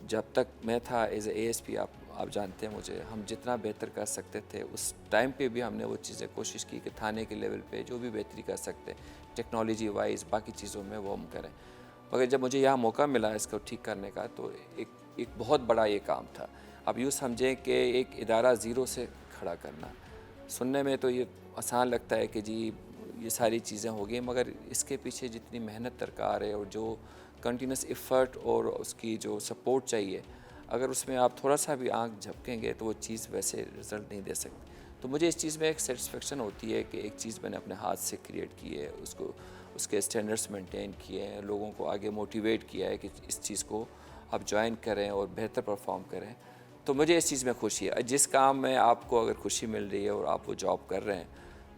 جب تک میں تھا ایز اے ASP, آپ جانتے ہیں مجھے, ہم جتنا بہتر کر سکتے تھے اس ٹائم پہ بھی ہم نے وہ چیزیں کوشش کی کہ تھانے کے لیول پہ جو بھی بہتری کر سکتے ٹیکنالوجی وائز باقی چیزوں میں وہ ہم کریں. مگر جب مجھے یہاں موقع ملا اس کو ٹھیک کرنے کا, تو ایک بہت بڑا یہ کام تھا. اب یوں سمجھیں کہ ایک ادارہ زیرو سے کھڑا کرنا, سننے میں تو یہ آسان لگتا ہے کہ جی یہ ساری چیزیں ہو گئی, مگر اس کے پیچھے جتنی محنت درکار ہے اور جو کنٹینیوس ایفرٹ اور اس کی جو سپورٹ چاہیے, اگر اس میں آپ تھوڑا سا بھی آنکھ جھپکیں گے تو وہ چیز ویسے رزلٹ نہیں دے سکتی. تو مجھے اس چیز میں ایک سیٹسفیکشن ہوتی ہے کہ ایک چیز میں نے اپنے ہاتھ سے کریٹ کی ہے, اس کے اسٹینڈرڈس مینٹین کیے ہیں, لوگوں کو آگے موٹیویٹ کیا ہے کہ اس چیز کو آپ جوائن کریں اور بہتر پرفارم کریں. تو مجھے اس چیز میں خوشی ہے. جس کام میں آپ کو اگر خوشی مل رہی ہے اور آپ وہ جاب کر رہے ہیں,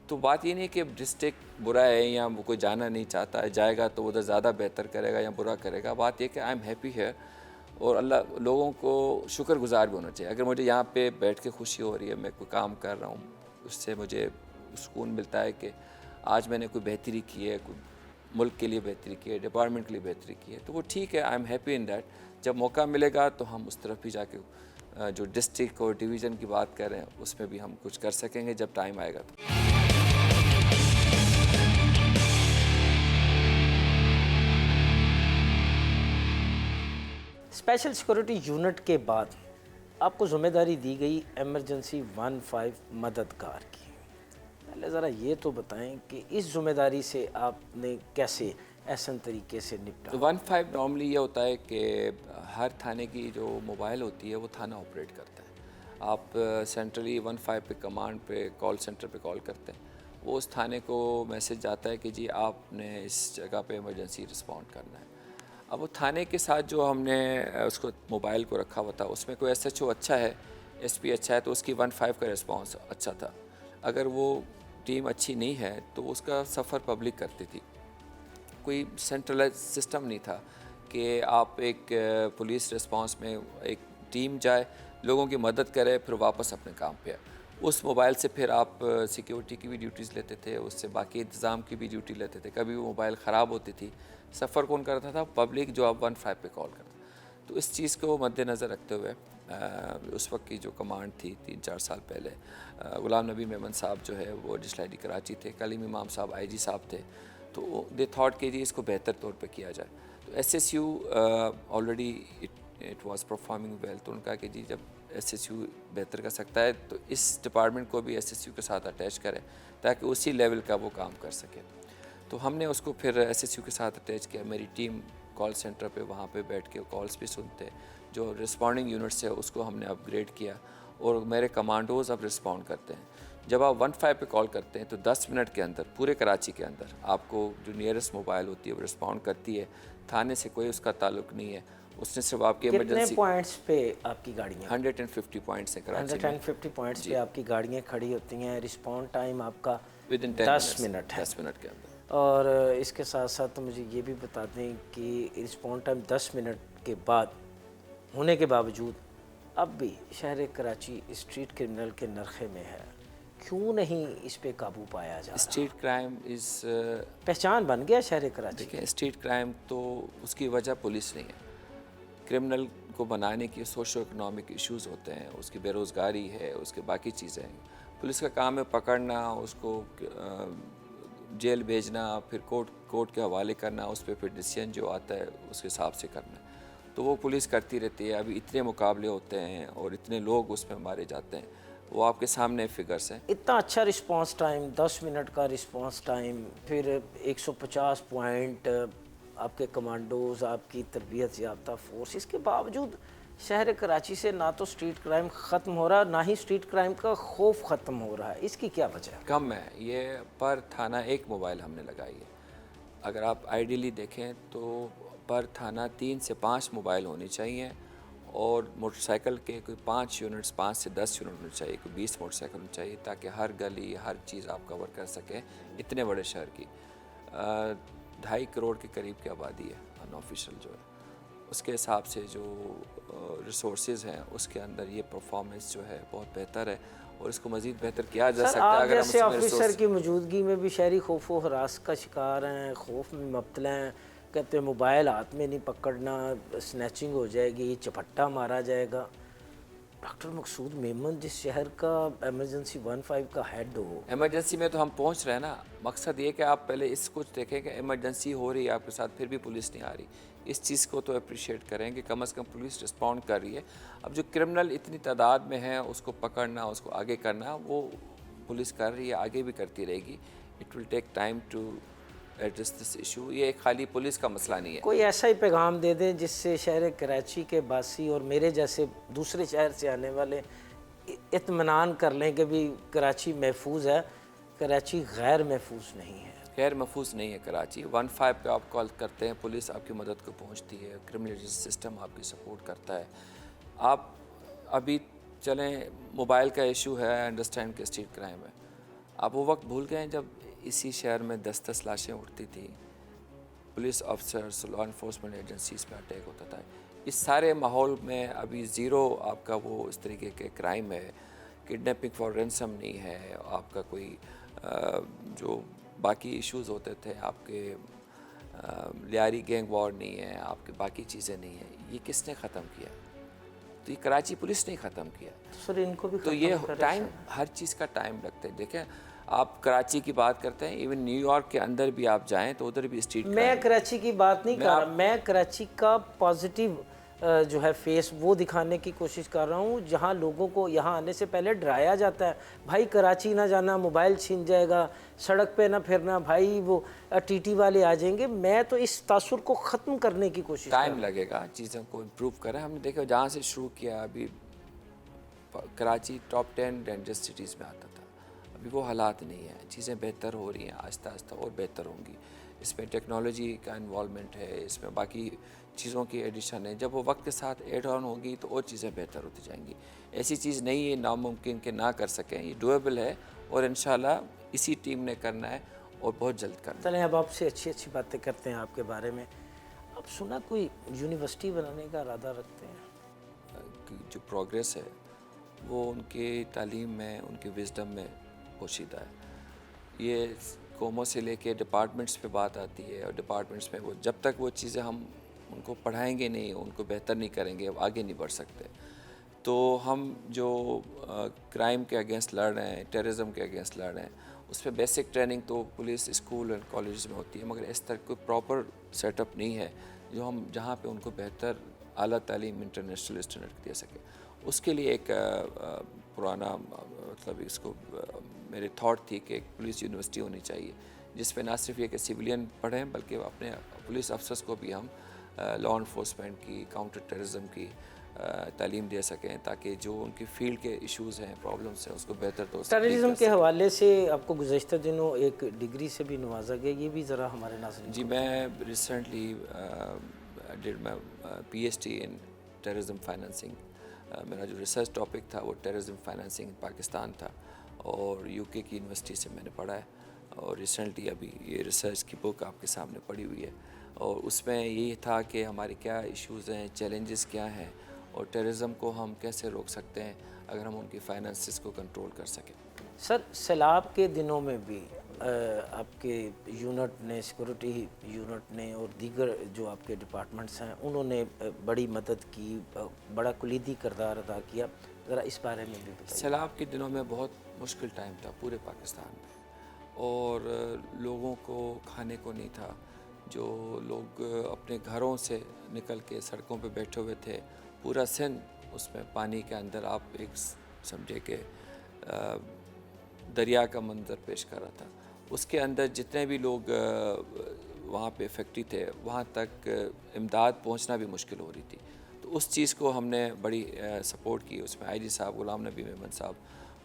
تو بات یہ نہیں کہ ڈسٹرکٹ برا ہے یا وہ کوئی جانا نہیں چاہتا ہے, جائے گا تو ادھر زیادہ بہتر کرے گا یا برا کرے گا. بات یہ کہ آئی ایم ہیپی ہے, اور اللہ لوگوں کو شکر گزار بھی ہونا چاہیے. اگر مجھے یہاں پہ بیٹھ کے خوشی ہو رہی ہے, میں کوئی کام کر رہا ہوں, اس سے مجھے سکون ملتا ہے کہ آج میں نے کوئی بہتری کی ہے, کوئی ملک کے لیے بہتری کی ہے, ڈپارٹمنٹ کے لیے بہتری کی ہے, تو وہ ٹھیک ہے. I am happy in that. جب موقع ملے گا تو ہم اس طرف بھی جا کے جو ڈسٹرکٹ اور ڈویژن کی بات کر رہے ہیں اس میں بھی ہم کچھ کر سکیں گے جب ٹائم آئے گا. تو اسپیشل سیکورٹی یونٹ کے بعد آپ کو ذمہ داری دی گئی ایمرجنسی 15 مددگار کی. پہلے ذرا یہ تو بتائیں کہ اس ذمہ داری سے آپ نے کیسے احسن طریقے سے نپٹا؟ 15 نارملی یہ ہوتا ہے کہ ہر تھانے کی جو موبائل ہوتی ہے وہ تھانہ آپریٹ کرتا ہے. آپ سینٹرلی 15 پہ کمانڈ پہ کال سینٹر پہ کال کرتے ہیں, وہ اس تھانے کو میسج جاتا ہے کہ جی آپ نے اس جگہ پہ ایمرجنسی رسپونڈ کرنا ہے. اب وہ تھانے کے ساتھ جو ہم نے اس کو موبائل کو رکھا ہوا تھا, اس میں کوئی SHO اچھا ہے, SP اچھا ہے, تو اس کی 15 کا رسپانس اچھا تھا. اگر وہ ٹیم اچھی نہیں ہے تو اس کا سفر پبلک کرتی تھی. کوئی سینٹرلائز سسٹم نہیں تھا کہ آپ ایک پولیس رسپانس میں ایک ٹیم جائے, لوگوں کی مدد کرے, پھر واپس اپنے کام پہ آئے. اس موبائل سے پھر آپ سیکیورٹی کی بھی ڈیوٹیز لیتے تھے, اس سے باقی انتظام کی بھی ڈیوٹی لیتے تھے. کبھی وہ موبائل خراب ہوتی تھی, سفر کون کرتا تھا؟ پبلک, جو آپ 15 پہ کال کرتا. تو اس چیز کو مد نظر رکھتے ہوئے اس وقت کی جو کمانڈ تھی 3-4 سال پہلے, غلام نبی میمن صاحب جو ہے وہ ایڈیشنل ID کراچی تھے, کلیم امام صاحب IG صاحب تھے, تو دے تھاٹ کہ جی اس کو بہتر طور پہ کیا جائے. تو SSU already it was performing well, تو ان کا کہ جی جب SSU بہتر کر سکتا ہے تو اس ڈپارٹمنٹ کو بھی SSU کے ساتھ اٹیچ کریں تاکہ اسی لیول کا وہ کام کر سکے. تو ہم نے اس کو پھر SSU کے ساتھ اٹیچ کیا. میری ٹیم کال سینٹر پہ وہاں پہ بیٹھ کے کالس بھی سنتے, جو رسپونڈنگ یونٹس ہے اس کو ہم نے اپ گریڈ کیا, اور میرے کمانڈوز اب رسپونڈ کرتے ہیں. جب آپ 15 پہ کال کرتے ہیں تو 10 منٹ کے اندر پورے کراچی کے اندر آپ کو جو نیئرسٹ موبائل ہوتی ہے وہ رسپونڈ کرتی ہے. تھانے سے کوئی اس کا تعلق نہیں ہے, اس نے صرف آپ کی ایمرجنسی. کتنے پوائنٹس پہ آپ کی گاڑیاں؟ 150 پوائنٹس ہیں کراچی میں. 150 پوائنٹس پہ آپ کی گاڑیاں کھڑی ہوتی ہیں. رسپونڈ ٹائم آپ کا ودن 10 منٹ ہے. 10 منٹ کے اندر. اور اس کے ساتھ ساتھ مجھے یہ بھی بتا دیں کہ رسپونڈ ٹائم 10 منٹ کے بعد ہونے کے باوجود اب بھی شہر کراچی اسٹریٹ کرمنل کے نرخے میں ہے. کیوں نہیں اس پہ قابو پایا جا رہا؟ اسٹریٹ کرائم از پہچان بن گیا شہر کراچی. دیکھیں, اسٹریٹ کرائم تو اس کی وجہ پولیس نہیں ہے. کرمنل کو بنانے کی سوشو اکنامک ایشوز ہوتے ہیں, اس کی بے روزگاری ہے, اس کے باقی چیزیں ہیں. پولیس کا کام ہے پکڑنا, اس کو جیل بھیجنا, پھر کورٹ کے حوالے کرنا, اس پہ پھر ڈیسیژن جو آتا ہے اس کے حساب سے کرنا. تو وہ پولیس کرتی رہتی ہے. ابھی اتنے مقابلے ہوتے ہیں اور اتنے لوگ اس میں مارے جاتے ہیں, وہ آپ کے سامنے فگرس ہیں. اتنا اچھا رسپانس ٹائم, 10 منٹ کا رسپانس ٹائم, پھر 150 پوائنٹ, آپ کے کمانڈوز, آپ کی تربیت یافتہ فورس, اس کے باوجود شہر کراچی سے نہ تو اسٹریٹ کرائم ختم ہو رہا نہ ہی اسٹریٹ کرائم کا خوف ختم ہو رہا ہے، اس کی کیا وجہ ہے؟ کم ہے یہ، پر تھانہ ایک موبائل ہم نے لگائی ہے. اگر آپ آئیڈیلی دیکھیں تو پر تھانہ 3 سے 5 موبائل ہونی چاہیے، اور موٹر سائیکل کے کوئی 5 یونٹس، 5 سے 10 یونٹ ہونے چاہیے، کوئی 20 موٹر سائیکل ہونی چاہیے، تاکہ ہر گلی ہر چیز آپ کور کر سکیں اتنے بڑے شہر کی. 2.5 کروڑ کے قریب کی آبادی ہے ان آفیشیل جو ہے، اس کے حساب سے جو ریسورسز ہیں اس کے اندر یہ پرفارمنس جو ہے بہت بہتر ہے، اور اس کو مزید بہتر کیا جا سر سکتا ہے آپ اگر ہم جیسے اس میں آفیسر کی موجودگی میں بھی شہری خوف و ہراس کا شکار ہیں، خوف میں مبتلا ہیں، کہتے ہیں موبائل ہاتھ میں نہیں پکڑنا، سنیچنگ ہو جائے گی، چپٹا مارا جائے گا. ڈاکٹر مقصود میمن جس شہر کا ایمرجنسی 15 کا ہیڈ ہو، ایمرجنسی میں تو ہم پہنچ رہے ہیں نا. مقصد یہ کہ آپ پہلے اس کچھ دیکھیں کہ ایمرجنسی ہو رہی ہے آپ کے ساتھ، پھر بھی پولیس نہیں آ رہی. اس چیز کو تو اپریشیٹ کریں کہ کم از کم پولیس رسپونڈ کر رہی ہے. اب جو کرمنل اتنی تعداد میں ہیں اس کو پکڑنا، اس کو آگے کرنا، وہ پولیس کر رہی ہے، آگے بھی کرتی رہے گی. It will take time to address this issue. یہ ایک خالی پولیس کا مسئلہ نہیں ہے. کوئی ایسا ہی پیغام دے دیں جس سے شہر کراچی کے باسی اور میرے جیسے دوسرے شہر سے آنے والے اطمینان کر لیں کہ بھی کراچی محفوظ ہے، کراچی غیر محفوظ نہیں ہے. غیر محفوظ نہیں ہے کراچی. 15 پہ آپ کال کرتے ہیں، پولیس آپ کی مدد کو پہنچتی ہے، کرمنل جسٹس سسٹم آپ کی سپورٹ کرتا ہے. آپ ابھی چلیں موبائل کا ایشو ہے، انڈرسٹینڈ کہ اسٹریٹ کرائم ہے. آپ وہ وقت بھول گئے ہیں جب اسی شہر میں 10 لاشیں اٹھتی تھیں، police officers, law enforcement agencies پہ اٹیک ہوتا تھا. اس سارے ماحول میں ابھی زیرو آپ کا وہ اس طریقے کے کرائم ہے. کڈنیپنگ فار رینسم نہیں ہے، آپ کا کوئی جو باقی ایشوز ہوتے تھے، آپ کے لیاری گینگ وار نہیں ہے، آپ کے باقی چیزیں نہیں ہیں. یہ کس نے ختم کیا؟ تو یہ کراچی پولیس نے ختم کیا. سر ان کو بھی تو ختم یہ کرے ٹائم، سر. ہر چیز کا ٹائم لگتا ہے. دیکھیں آپ کراچی کی بات کرتے ہیں، ایون نیو یارک کے اندر بھی آپ جائیں تو ادھر بھی اسٹریٹ میں کرائم. کراچی کی بات نہیں کر رہا، میں کراچی کا پازیٹیو جو ہے فیس وہ دکھانے کی کوشش کر رہا ہوں جہاں لوگوں کو یہاں آنے سے پہلے ڈرایا جاتا ہے بھائی کراچی نہ جانا، موبائل چھین جائے گا، سڑک پہ نہ پھرنا، بھائی وہ ٹی ٹی والے آ جائیں گے. میں تو اس تاثر کو ختم کرنے کی کوشش کر رہا ٹائم ہوں. لگے گا چیزوں کو امپروو کریں. ہم نے دیکھا جہاں سے شروع کیا، ابھی کراچی ٹاپ 10 ڈینجرس سٹیز میں آتا تھا. ابھی وہ حالات نہیں ہیں، چیزیں بہتر ہو رہی ہیں، آہستہ آہستہ اور بہتر ہوں گی. اس میں ٹیکنالوجی کا انوالومنٹ ہے، اس میں باقی چیزوں کی ایڈیشن ہے. جب وہ وقت کے ساتھ ایڈ آن ہوگی تو اور چیزیں بہتر ہوتی جائیں گی. ایسی چیز نہیں ہے ناممکن کہ نہ کر سکیں، یہ ڈویبل ہے، اور انشاءاللہ اسی ٹیم نے کرنا ہے اور بہت جلد کرنا ہے. چلیں اب آپ سے اچھی اچھی باتیں کرتے ہیں آپ کے بارے میں. اب سنا کوئی یونیورسٹی بنانے کا ارادہ رکھتے ہیں؟ جو پروگریس ہے وہ ان کی تعلیم میں، ان کی وزڈم میں پوشیدہ ہے. یہ قوموں سے لے کے ڈپارٹمنٹس پہ بات آتی ہے، اور ڈپارٹمنٹس میں وہ جب تک وہ چیزیں ہم ان کو پڑھائیں گے نہیں، ان کو بہتر نہیں کریں گے، آگے نہیں بڑھ سکتے. تو ہم جو کرائم کے اگینسٹ لڑ رہے ہیں، ٹیررزم کے اگینسٹ لڑ رہے ہیں، اس پہ بیسک ٹریننگ تو پولیس، اسکول اور کالجز میں ہوتی ہے، مگر اس طرح کوئی پراپر سیٹ اپ نہیں ہے جو ہم جہاں پہ ان کو بہتر اعلیٰ تعلیم انٹرنیشنل اسٹینڈرڈ دے سکے. اس کے لیے ایک پرانا مطلب اس کو میرے تھاٹ تھی کہ ایک پولیس یونیورسٹی ہونی چاہیے، جس پہ نہ صرف یہ کہ سویلین پڑھیں بلکہ اپنے پولیس افسرس کو بھی ہم لا انفورسمنٹ کی، کاؤنٹر ٹیررزم کی تعلیم دے سکیں، تاکہ جو ان کی فیلڈ کے ایشوز ہیں، پرابلمس ہیں، اس کو بہتر تو ٹیررزم کے حوالے سے آپ کو گزشتہ دنوں ایک ڈگری سے بھی نوازا گیا، یہ بھی ذرا ہمارے ناظرین جی. کو میں recently did my P H D in terrorism financing. میرا جو ریسرچ ٹاپک تھا وہ ٹیررزم فائنینسنگ پاکستان تھا، اور یو کے کی یونیورسٹی سے میں نے پڑھا ہے. اور ریسنٹلی ابھی یہ ریسرچ کی بک آپ کے سامنے پڑھی ہوئی ہے، اور اس میں یہی تھا کہ ہمارے کیا ایشوز ہیں، چیلنجز کیا ہیں، اور ٹیررزم کو ہم کیسے روک سکتے ہیں اگر ہم ان کی فائنانسز کو کنٹرول کر سکیں. سر سیلاب کے دنوں میں بھی آپ کے یونٹ نے، سیکورٹی یونٹ نے اور دیگر جو آپ کے ڈپارٹمنٹس ہیں انہوں نے بڑی مدد کی، بڑا کلیدی کردار ادا کیا. ذرا اس بارے میں بھی بتائیے. سیلاب کے دنوں میں بہت مشکل ٹائم تھا پورے پاکستان میں، اور لوگوں کو کھانے کو نہیں تھا. جو لوگ اپنے گھروں سے نکل کے سڑکوں پہ بیٹھے ہوئے تھے، پورا سندھ اس میں پانی کے اندر، آپ ایک سمجھے کہ دریا کا منظر پیش کر رہا تھا. اس کے اندر جتنے بھی لوگ وہاں پہ فیکٹری تھے، وہاں تک امداد پہنچنا بھی مشکل ہو رہی تھی. تو تو اس چیز کو ہم نے بڑی سپورٹ کی. اس میں آئی جی صاحب غلام نبی میمن صاحب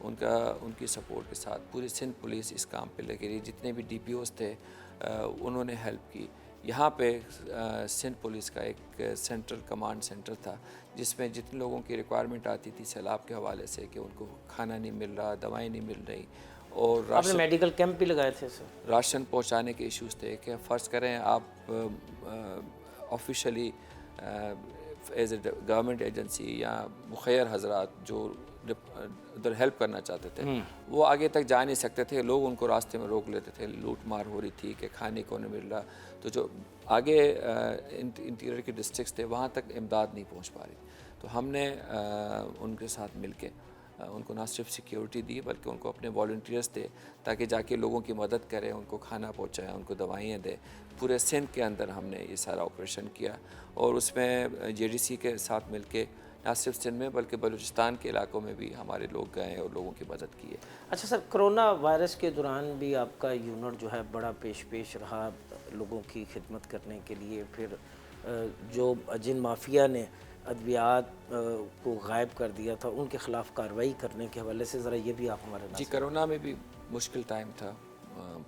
ان کی سپورٹ کے ساتھ پوری سندھ پولیس اس کام پہ لگی رہی. جتنے بھی ڈی پی اوز تھے انہوں نے ہیلپ کی. یہاں پہ سندھ پولیس کا ایک سینٹرل کمانڈ سینٹر تھا جس میں جتنے لوگوں کی ریکوائرمنٹ آتی تھی سیلاب کے حوالے سے کہ ان کو کھانا نہیں مل رہا, دوائیں نہیں مل رہی, اور آپ نے میڈیکل کیمپ بھی لگائے تھے سر؟ راشن پہنچانے کے ایشوز تھے کہ فرض کریں آپ officially as a government agency یا مخیر حضرات جو ادھر ہیلپ کرنا چاہتے تھے وہ آگے تک جا نہیں سکتے تھے. لوگ ان کو راستے میں روک لیتے تھے, لوٹ مار ہو رہی تھی کہ کھانے کو نہیں مل رہا. تو جو آگے انٹیریئر کے ڈسٹرکٹس تھے وہاں تک امداد نہیں پہنچ پا رہی. تو ہم نے ان کے ساتھ مل کے ان کو نہ صرف سیکیورٹی دی بلکہ ان کو اپنے والنٹیئرس دے تاکہ جا کے لوگوں کی مدد کریں, ان کو کھانا پہنچائیں, ان کو دوائیں دیں. پورے سندھ کے اندر ہم نے یہ سارا آپریشن کیا, اور اس میں جے ڈی سی کے ساتھ مل کے نہ صرف سندھ میں بلکہ بلوچستان کے علاقوں میں بھی ہمارے لوگ گئے اور لوگوں کی مدد کی ہے. اچھا سر, کرونا وائرس کے دوران بھی آپ کا یونٹ جو ہے بڑا پیش رہا لوگوں کی خدمت کرنے کے لیے. پھر جو جن مافیا نے ادویات کو غائب کر دیا تھا ان کے خلاف کارروائی کرنے کے حوالے سے ذرا یہ بھی آپ ہمارے جی, کرونا میں بھی مشکل ٹائم تھا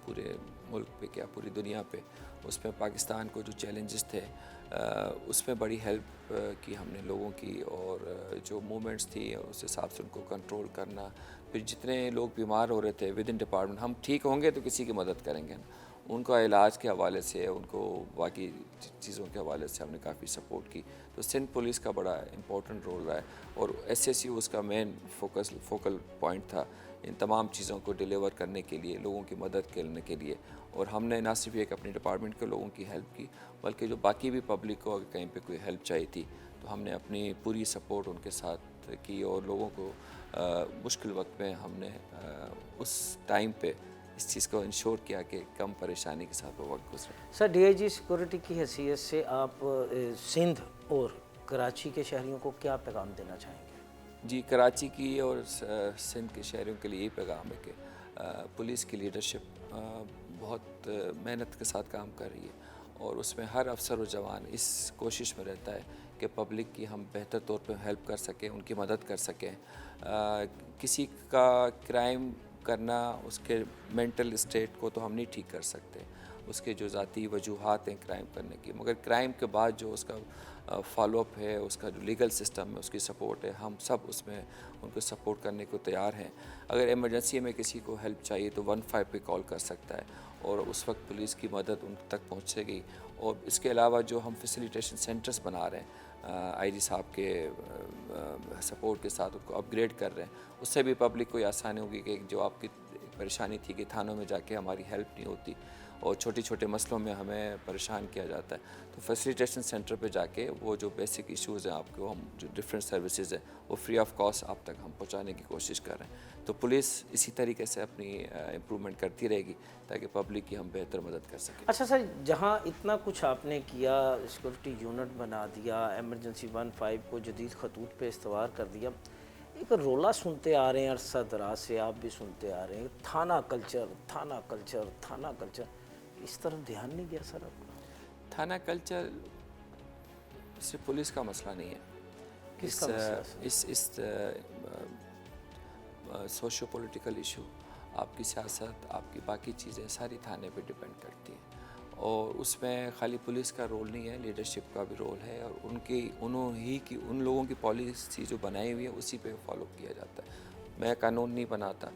پورے ملک پہ, کیا پوری دنیا پہ. اس میں پاکستان کو جو چیلنجز تھے اس میں بڑی ہیلپ کی ہم نے لوگوں کی, اور جو موومنٹس تھی اس حساب سے ان کو کنٹرول کرنا. پھر جتنے لوگ بیمار ہو رہے تھے ود ان ڈپارٹمنٹ, ہم ٹھیک ہوں گے تو کسی کی مدد کریں گے, ان کا علاج کے حوالے سے, ان کو باقی چیزوں کے حوالے سے ہم نے کافی سپورٹ کی. تو سندھ پولیس کا بڑا امپورٹنٹ رول رہا ہے, اور ایس ایس یو اس کا مین فوکل پوائنٹ تھا ان تمام چیزوں کو ڈیلیور کرنے کے لیے, لوگوں کی مدد کرنے کے لیے. اور ہم نے نہ صرف ایک اپنی ڈپارٹمنٹ کے لوگوں کی ہیلپ کی بلکہ جو باقی بھی پبلک کو اگر کہیں پہ کوئی ہیلپ چاہیے تھی تو ہم نے اپنی پوری سپورٹ ان کے ساتھ کی, اور لوگوں کو مشکل وقت میں ہم نے اس ٹائم پہ اس چیز کو انشور کیا کہ کم پریشانی کے ساتھ وہ وقت گزرے. سر, ڈی آئی جی سیکورٹی کی حیثیت سے آپ سندھ اور کراچی کے شہریوں کو کیا پیغام دینا چاہیں گے؟ جی, کراچی کی اور سندھ کے شہریوں کے لیے یہی پیغام ہے کہ پولیس کی لیڈرشپ بہت محنت کے ساتھ کام کر رہی ہے, اور اس میں ہر افسر و جوان اس کوشش میں رہتا ہے کہ پبلک کی ہم بہتر طور پہ ہیلپ کر سکیں, ان کی مدد کر سکیں. کسی کا کرائم کرنا اس کے مینٹل اسٹیٹ کو تو ہم نہیں ٹھیک کر سکتے, اس کے جو ذاتی وجوہات ہیں کرائم کرنے کی, مگر کرائم کے بعد جو اس کا فالو اپ ہے, اس کا جو لیگل سسٹم ہے, اس کی سپورٹ ہے, ہم سب اس میں ان کو سپورٹ کرنے کو تیار ہیں. اگر ایمرجنسی میں کسی کو ہیلپ چاہیے تو 15 پہ کال کر سکتا ہے, اور اس وقت پولیس کی مدد ان تک پہنچے گی. اور اس کے علاوہ جو ہم فیسیلیٹیشن سینٹرز بنا رہے ہیں آئی جی صاحب کے سپورٹ کے ساتھ ان کو اپ گریڈ کر رہے ہیں, اس سے بھی پبلک کو یہ آسانی ہوگی کہ جو آپ کی پریشانی تھی کہ تھانوں میں جا کے ہماری ہیلپ نہیں ہوتی اور چھوٹے مسئلوں میں ہمیں پریشان کیا جاتا ہے, تو فیسیلیٹیشن سینٹر پہ جا کے وہ جو بیسک ایشوز ہیں آپ کو, ہم جو ڈفرینٹ سروسز ہیں وہ فری آف کاسٹ آپ تک ہم پہنچانے کی کوشش کر رہے ہیں. تو پولیس اسی طریقے سے اپنی امپرومنٹ کرتی رہے گی تاکہ پبلک کی ہم بہتر مدد کر سکیں. اچھا سر, جہاں اتنا کچھ آپ نے کیا, سیکورٹی یونٹ بنا دیا, ایمرجنسی 15 کو جدید خطوط پہ استوار کر دیا, ایک رولا سنتے آ رہے ہیں عرصہ دراز سے, آپ بھی سنتے آ رہے ہیں, تھانہ کلچر, اس طرف دھیان نہیں گیا سر آپ کا؟ تھانہ کلچر صرف پولیس کا مسئلہ نہیں ہے, کس کا مسئلہ اس سوشو پولیٹیکل ایشو, آپ کی سیاست, آپ کی باقی چیزیں ساری تھانے پہ ڈیپینڈ کرتی ہیں, اور اس میں خالی پولیس کا رول نہیں ہے, لیڈرشپ کا بھی رول ہے, اور ان لوگوں کی پالیسی جو بنائی ہوئی ہے اسی پہ فالو کیا جاتا ہے. میں قانون نہیں بناتا,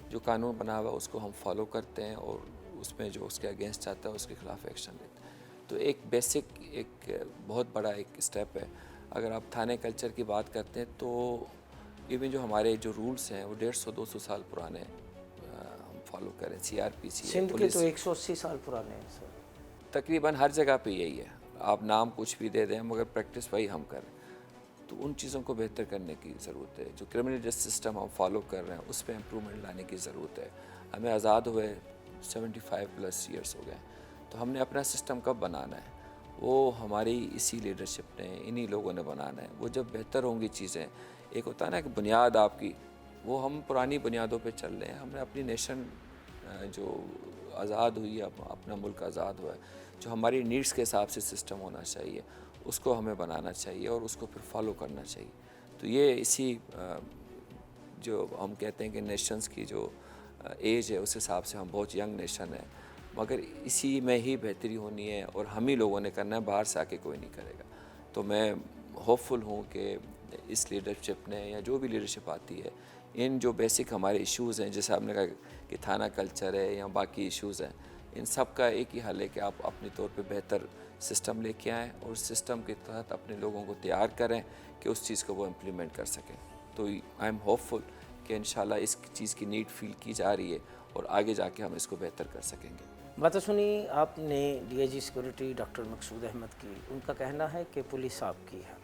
جو قانون بنا ہوا اس کو ہم فالو کرتے ہیں, اور اس میں جو اس کے اگینسٹ آتا ہے اس کے خلاف ایکشن لیتے ہیں. تو ایک بیسک, ایک بہت بڑا ایک اسٹیپ ہے. اگر آپ تھانے کلچر کی بات کرتے ہیں تو ایون جو ہمارے جو رولز ہیں وہ 150-200 سال پرانے ہم فالو کریں. سی آر پی سی سندھ کے تو 180 سال پرانے ہیں سر. تقریباً ہر جگہ پہ یہی ہے, آپ نام کچھ بھی دے دیں مگر پریکٹس وہی ہم کریں. تو ان چیزوں کو بہتر کرنے کی ضرورت ہے. جو کرمنل جسٹس سسٹم ہم فالو کر رہے ہیں اس پہ امپرومنٹ لانے کی ضرورت ہے. ہمیں آزاد ہوئے 75+ ایئرس ہو گئے, تو ہم نے اپنا سسٹم کب بنانا ہے, وہ ہماری اسی لیڈرشپ نے, انہی لوگوں نے بنانا ہے. وہ جب بہتر ہوں گی چیزیں, ایک ہوتا ہے نا کہ بنیاد آپ کی, وہ ہم پرانی بنیادوں پہ چل رہے ہیں. ہم نے اپنی نیشن جو آزاد ہوئی ہے, اپنا ملک آزاد ہوا ہے, جو ہماری نیڈس کے حساب سے سسٹم ہونا چاہیے اس کو ہمیں بنانا چاہیے اور اس کو پھر فالو کرنا چاہیے. تو یہ اسی جو ہم کہتے ہیں کہ نیشنز کی جو ایج ہے اس حساب سے ہم بہت ینگ نیشن ہے, مگر اسی میں ہی بہتری ہونی ہے اور ہم ہی لوگوں نے کرنا ہے, باہر سے آ کے کوئی نہیں کرے گا. تو میں ہوپ فل ہوں کہ اس لیڈرشپ نے یا جو بھی لیڈرشپ آتی ہے ان جو بیسک ہمارے ایشوز ہیں, جیسے آپ نے کہا کہ تھانہ کلچر ہے یا باقی ایشوز ہیں, ان سب کا ایک ہی حل ہے کہ آپ اپنے طور پہ بہتر سسٹم لے کے آئیں اور سسٹم کے تحت اپنے لوگوں کو تیار کریں کہ اس چیز کو وہ امپلیمنٹ کر سکیں. تو آئی ایم ہوپ فل کہ انشاءاللہ اس چیز کی نیڈ فیل کی جا رہی ہے اور آگے جا کے ہم اس کو بہتر کر سکیں گے. باتیں سنی آپ نے D I G security doctor Maqsood Ahmed کی. ان کا کہنا ہے کہ پولیس آپ کی ہے.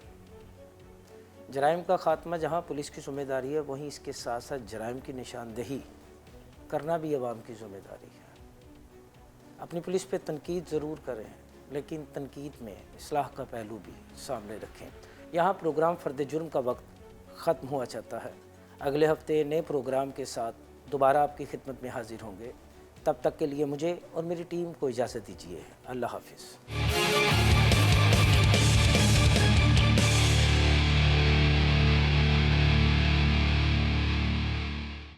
جرائم کا خاتمہ جہاں پولیس کی ذمہ داری ہے, وہیں اس کے ساتھ ساتھ جرائم کی نشاندہی کرنا بھی عوام کی ذمہ داری ہے. اپنی پولیس پہ تنقید ضرور کریں, لیکن تنقید میں اصلاح کا پہلو بھی سامنے رکھیں. یہاں پروگرام فرد جرم کا وقت ختم ہوا چاہتا ہے. اگلے ہفتے نئے پروگرام کے ساتھ دوبارہ آپ کی خدمت میں حاضر ہوں گے. تب تک کے لیے مجھے اور میری ٹیم کو اجازت دیجیے. اللہ حافظ.